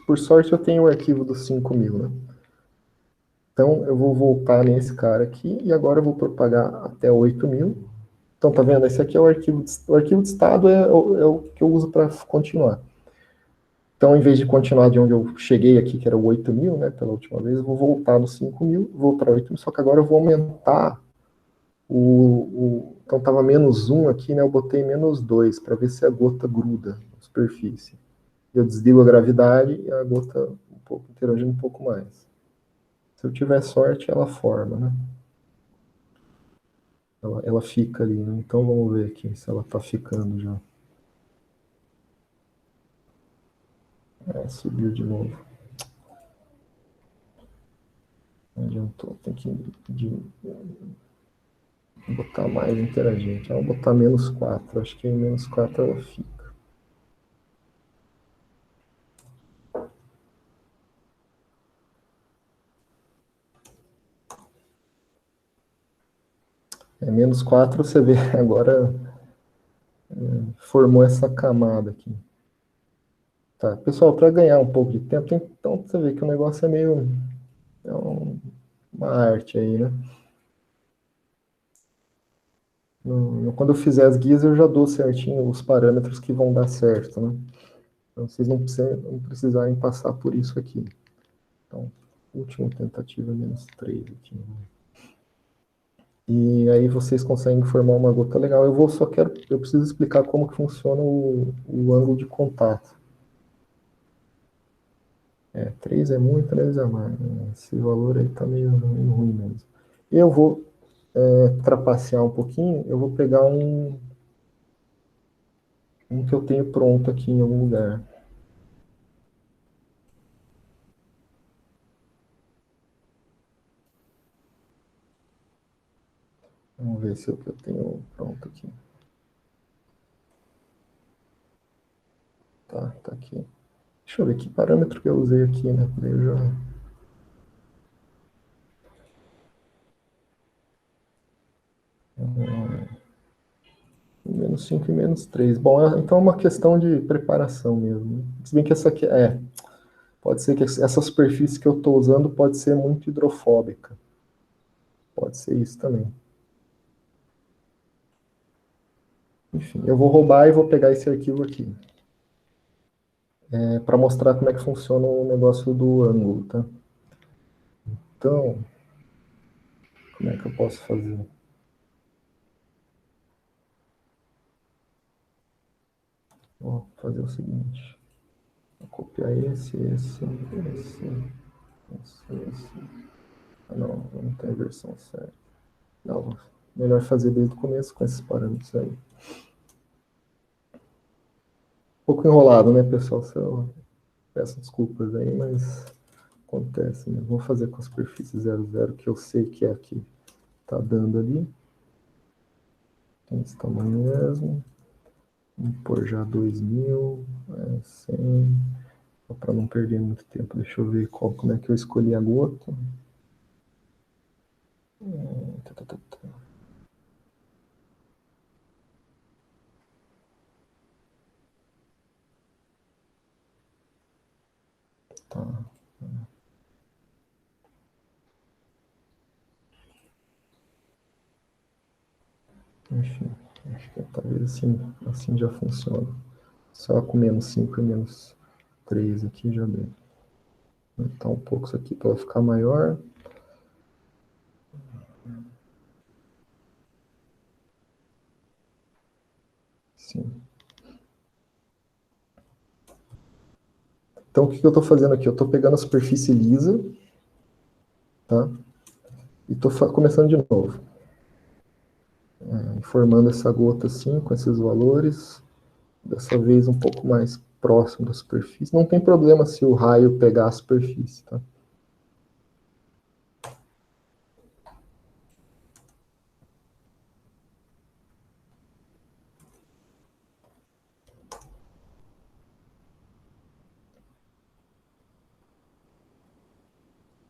Por sorte eu tenho o arquivo dos 5.000, né? Então eu vou voltar nesse cara aqui e agora eu vou propagar até 8.000. Então tá vendo? Esse aqui é o arquivo de estado é o que eu uso para continuar. Então, em vez de continuar de onde eu cheguei aqui, que era o 8.000, né, pela última vez, eu vou voltar no 5.000, vou para 8.000, só que agora eu vou aumentar então estava -1 aqui, né, eu botei -2 para ver se a gota gruda na superfície. Eu desligo a gravidade e a gota interagindo um pouco mais. Se eu tiver sorte, ela forma, né? Ela fica ali, né? Então vamos ver aqui se ela está ficando já. Subiu de novo. Não adiantou, tem que botar mais interagente. Vou botar -4, acho que em -4 ela fica. -4 você vê agora formou essa camada aqui. Tá, pessoal, para ganhar um pouco de tempo, então você vê que o negócio é meio uma arte aí, né? Quando eu fizer as guias, eu já dou certinho os parâmetros que vão dar certo, né? Então, vocês não precisarem passar por isso aqui. Então, última tentativa, -3 aqui. E aí vocês conseguem formar uma gota legal. Eu preciso explicar como que funciona o ângulo de contato. 3 é muito, 3 é mais. Esse valor aí tá meio ruim mesmo. E eu vou trapacear um pouquinho, eu vou pegar um que eu tenho pronto aqui em algum lugar. Vamos ver se eu tenho pronto aqui. Tá aqui. Deixa eu ver que parâmetro que eu usei aqui, né? Daí eu já... Menos 5 e menos 3. Bom, então é uma questão de preparação mesmo, né? Se bem que essa aqui pode ser que essa superfície que eu estou usando pode ser muito hidrofóbica. Pode ser isso também. Enfim, eu vou roubar e vou pegar esse arquivo aqui. Para mostrar como é que funciona o negócio do ângulo, tá? Então, como é que eu posso fazer? Vou fazer o seguinte. Vou copiar esse. Ah, não tem a versão certa. Não, melhor fazer desde o começo com esses parâmetros aí. Um pouco enrolado, né, pessoal? Peço desculpas aí, mas acontece, né? Vou fazer com a superfície 00, que eu sei que é a que tá dando ali. Tem esse tamanho mesmo. Vamos pôr já 2000, 100, para não perder muito tempo. Deixa eu ver como é que eu escolhi a gota. Tá, tá, tá, tá. Tá. Enfim, acho que talvez assim já funciona. Só com menos 5 e menos 3 aqui já deu. Vou aumentar um pouco isso aqui para ficar maior. Sim. Então, o que eu estou fazendo aqui? Eu estou pegando a superfície lisa, tá? E estou começando de novo. Formando essa gota assim, com esses valores. Dessa vez um pouco mais próximo da superfície. Não tem problema se o raio pegar a superfície, tá?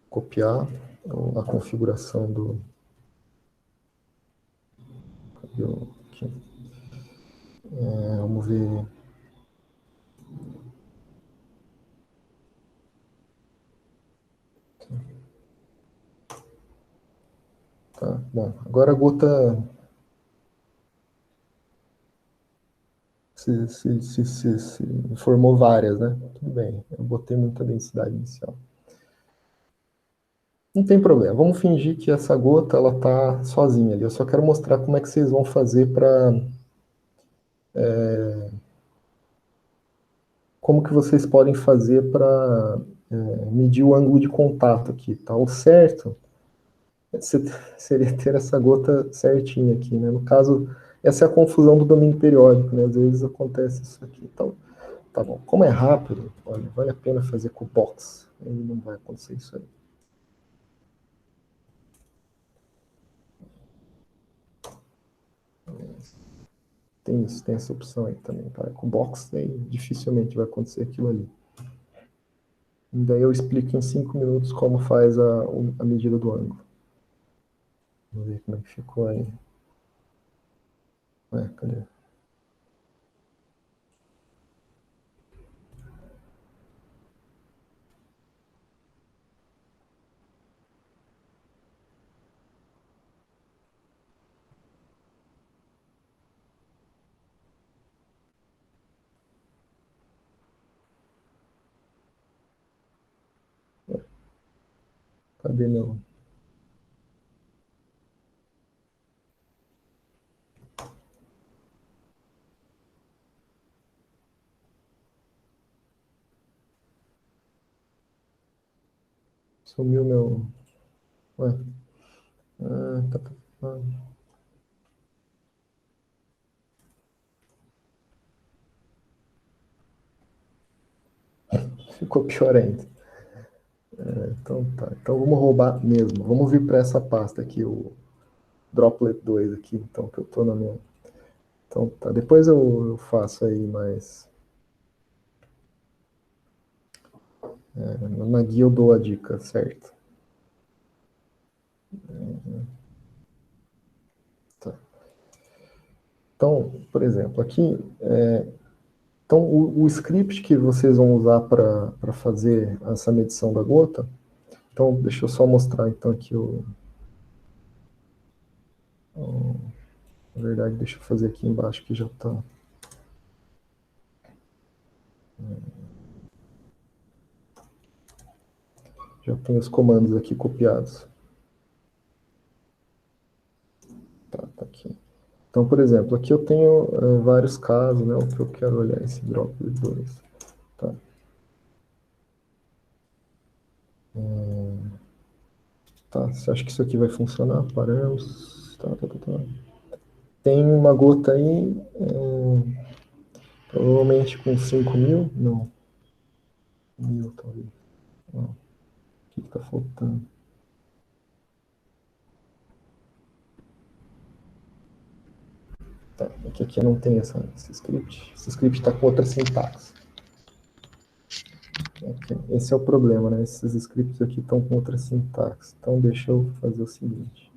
Copiar a configuração do... Aqui. Vamos ver... Tá, bom. Agora a gota se formou várias, né? Tudo bem, eu botei muita densidade inicial. Não tem problema, vamos fingir que essa gota ela tá sozinha ali. Eu só quero mostrar como é que vocês vão fazer para... como que vocês podem fazer para medir o ângulo de contato aqui, tá? O certo seria ter essa gota certinha aqui, né? No caso, essa é a confusão do domínio periódico, né? Às vezes acontece isso aqui. Então, tá bom. Como é rápido, olha, vale a pena fazer com box. Aí não vai acontecer isso aí. Tem essa opção aí também, tá? Com box, aí dificilmente vai acontecer aquilo ali. E daí eu explico em 5 minutos como faz a medida do ângulo. Vamos ver como é que ficou aí. Cadê? Cadê meu... Sumiu meu... Ué. Tá. Ficou pior ainda. Então tá. Então vamos roubar mesmo. Vamos vir para essa pasta aqui, droplet 2 aqui, então, que eu tô na minha... Então, tá, depois eu faço aí mais... na guia eu dou a dica, certo? Tá. Então, por exemplo, aqui... então, o script que vocês vão usar para fazer essa medição da gota... Então, deixa eu só mostrar, então, aqui na verdade, deixa eu fazer aqui embaixo, que já está... Já tem os comandos aqui copiados. Tá aqui. Então, por exemplo, aqui eu tenho vários casos, né? O que eu quero olhar é esse droplet 2. Tá. Tá, você acha que isso aqui vai funcionar? Paramos. Tá. Tem uma gota aí, provavelmente com 5.000? Não. 1.000, talvez. Não. O que está faltando? Tá, é que aqui não tem esse script. Esse script está com outra sintaxe. Esse é o problema, né? Esses scripts aqui estão com outra sintaxe. Então, deixa eu fazer o seguinte.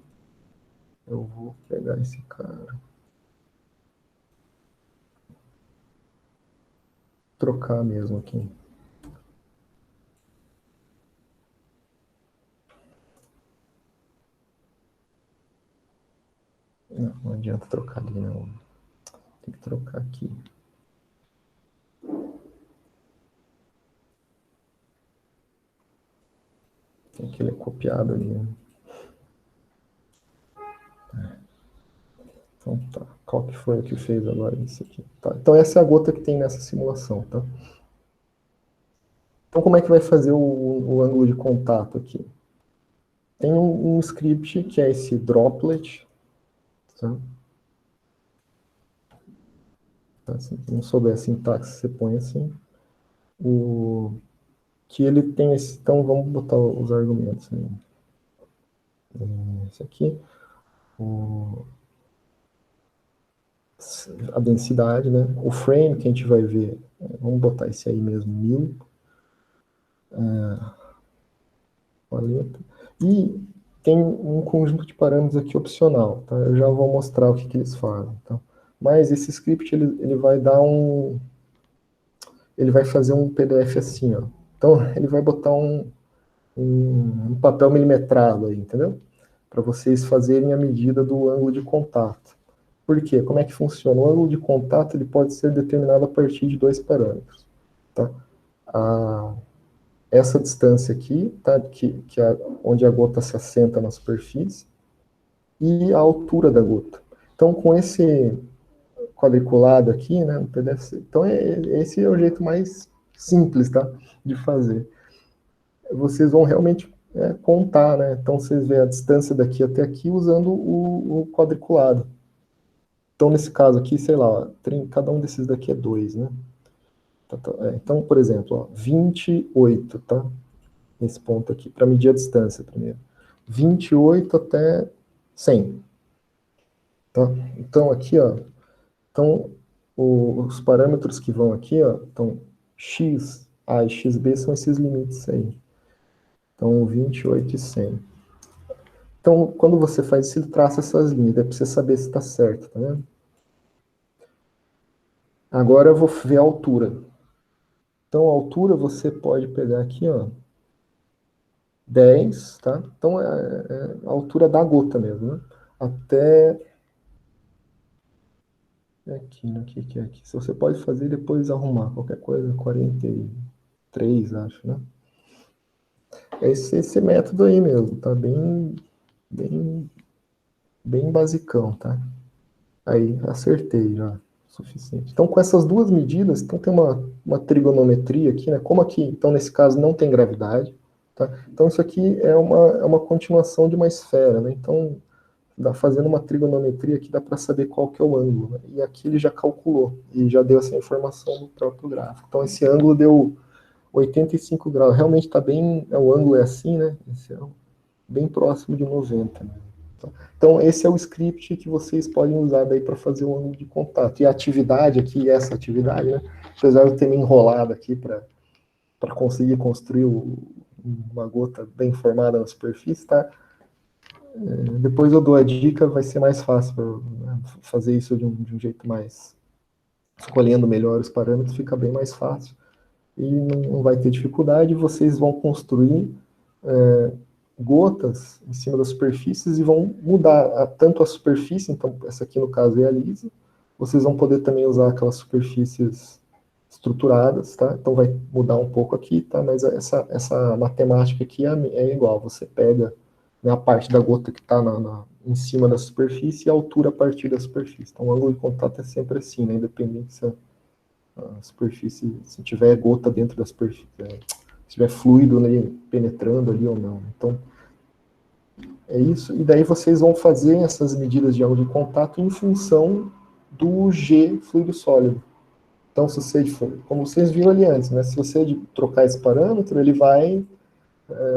Eu vou pegar esse cara. Trocar mesmo aqui. Não adianta trocar ali, não. Tem que trocar aqui. Tem que ele é copiado ali, né? Então tá. Qual que foi o que fez agora isso aqui? Tá. Então essa é a gota que tem nessa simulação, tá? Então como é que vai fazer o ângulo de contato aqui? Tem um script que é esse droplet, tá? Se não souber a sintaxe, você põe assim. Que ele tem esse... Então vamos botar os argumentos aí. Esse aqui. A densidade, né? O frame que a gente vai ver, vamos botar esse aí mesmo, 1.000. Paleta. E tem um conjunto de parâmetros aqui opcional, tá? Eu já vou mostrar o que eles fazem, tá? Mas esse script, ele vai dar ele vai fazer um PDF assim, ó. Então, ele vai botar um papel milimetrado aí, entendeu? Para vocês fazerem a medida do ângulo de contato. Por quê? Como é que funciona? O ângulo de contato ele pode ser determinado a partir de dois parâmetros, tá? Essa distância aqui, tá? Onde a gota se assenta na superfície, e a altura da gota. Então, com esse quadriculado aqui, né, no PDF, então esse é o jeito mais simples, tá, de fazer. Vocês vão realmente contar, né, então vocês veem a distância daqui até aqui usando o quadriculado. Então, nesse caso aqui, sei lá, cada um desses daqui é 2, né. Então, por exemplo, ó, 28, tá, nesse ponto aqui, para medir a distância primeiro. 28 até 100. Tá? Então, aqui, ó, então, os parâmetros que vão aqui, ó, então, x, a e xb são esses limites aí. Então, 28 e 100. Então, quando você faz isso, ele traça essas linhas, é para você saber se está certo, tá vendo? Agora eu vou ver a altura. Então, a altura você pode pegar aqui, ó, 10, tá? Então, é a altura da gota mesmo, né? Até aqui, né? Que é aqui. Se você pode fazer e depois arrumar qualquer coisa, 43, acho, né? É esse método aí mesmo, tá bem, bem basicão, tá? Aí, acertei já, suficiente. Então, com essas duas medidas, então tem uma trigonometria aqui, né? Como aqui, então, nesse caso, não tem gravidade, tá? Então, isso aqui é uma continuação de uma esfera, né? Então, fazendo uma trigonometria aqui, dá para saber qual que é o ângulo, né? E aqui ele já calculou, e já deu essa informação no próprio gráfico. Então, esse ângulo deu 85 graus. Realmente está bem... O ângulo é assim, né? Esse é bem próximo de 90. Né? Tá? Então, esse é o script que vocês podem usar daí para fazer o ângulo de contato. E a atividade aqui, essa atividade, né? Apesar de eu ter me enrolado aqui para conseguir construir uma gota bem formada na superfície, tá? Depois eu dou a dica, vai ser mais fácil, né? Fazer isso de um jeito mais... Escolhendo melhor os parâmetros, fica bem mais fácil. E não vai ter dificuldade, vocês vão construir gotas em cima das superfícies e vão mudar tanto a superfície, então essa aqui no caso é a lisa, vocês vão poder também usar aquelas superfícies estruturadas, tá? Então vai mudar um pouco aqui, tá? Mas essa matemática aqui é igual, você pega, né, a parte da gota que está em cima da superfície e a altura a partir da superfície. Então o ângulo de contato é sempre assim, né? Independente se a superfície, se tiver gota dentro da superfície, se tiver fluido ali, penetrando ali ou não. Então, é isso. E daí vocês vão fazer essas medidas de ângulo de contato em função do G fluido sólido. Então, se você, como vocês viram ali antes, né? Se você trocar esse parâmetro, ele vai...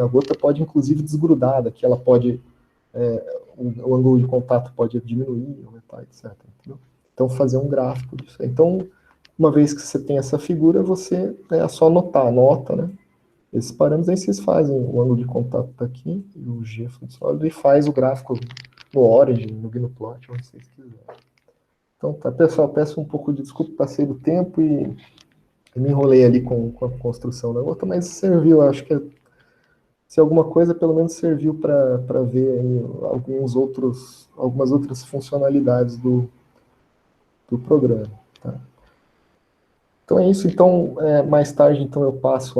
A gota pode, inclusive, desgrudar daqui, ela pode... o ângulo de contato pode diminuir, aumentar, etc. Entendeu? Então, fazer um gráfico disso. Então, uma vez que você tem essa figura, você é só anotar, anota, né? Esses parâmetros, aí vocês fazem o ângulo de contato tá aqui, e o G fluido sólido, e faz o gráfico no Origin, no Gnuplot, onde vocês quiserem. Então tá, pessoal, peço um pouco de desculpa, passei do tempo e me enrolei ali com a construção da outra, mas serviu, acho que se alguma coisa, pelo menos serviu para ver aí algumas outras funcionalidades do programa. Tá? Então é isso, então mais tarde então eu passo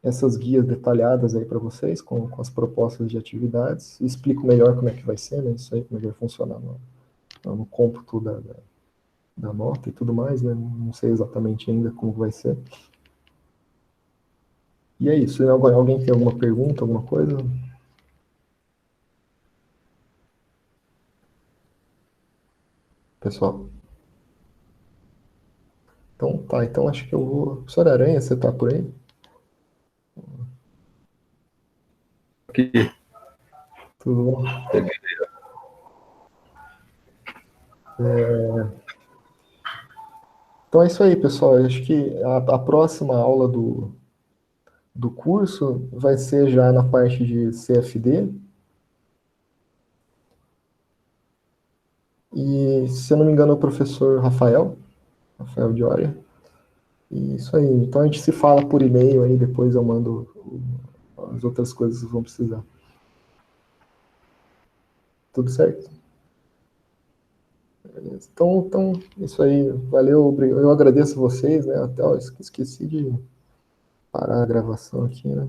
essas guias detalhadas aí para vocês, com as propostas de atividades, e explico melhor como é que vai ser, né, isso aí, como é que vai funcionar no cômputo da nota e tudo mais, né, não sei exatamente ainda como vai ser. E é isso, alguém tem alguma pergunta, alguma coisa? Pessoal? Então tá, então acho que eu vou... Professor Aranha, você tá por aí? Aqui. Tudo bom? Então é isso aí, pessoal. Eu acho que a próxima aula do curso vai ser já na parte de CFD. E, se eu não me engano, é o professor Rafael Dioria. E isso aí. Então a gente se fala por e-mail aí, depois eu mando as outras coisas que vão precisar. Tudo certo? Beleza. Então, isso aí. Valeu, eu agradeço vocês, né? Até eu esqueci de parar a gravação aqui, né?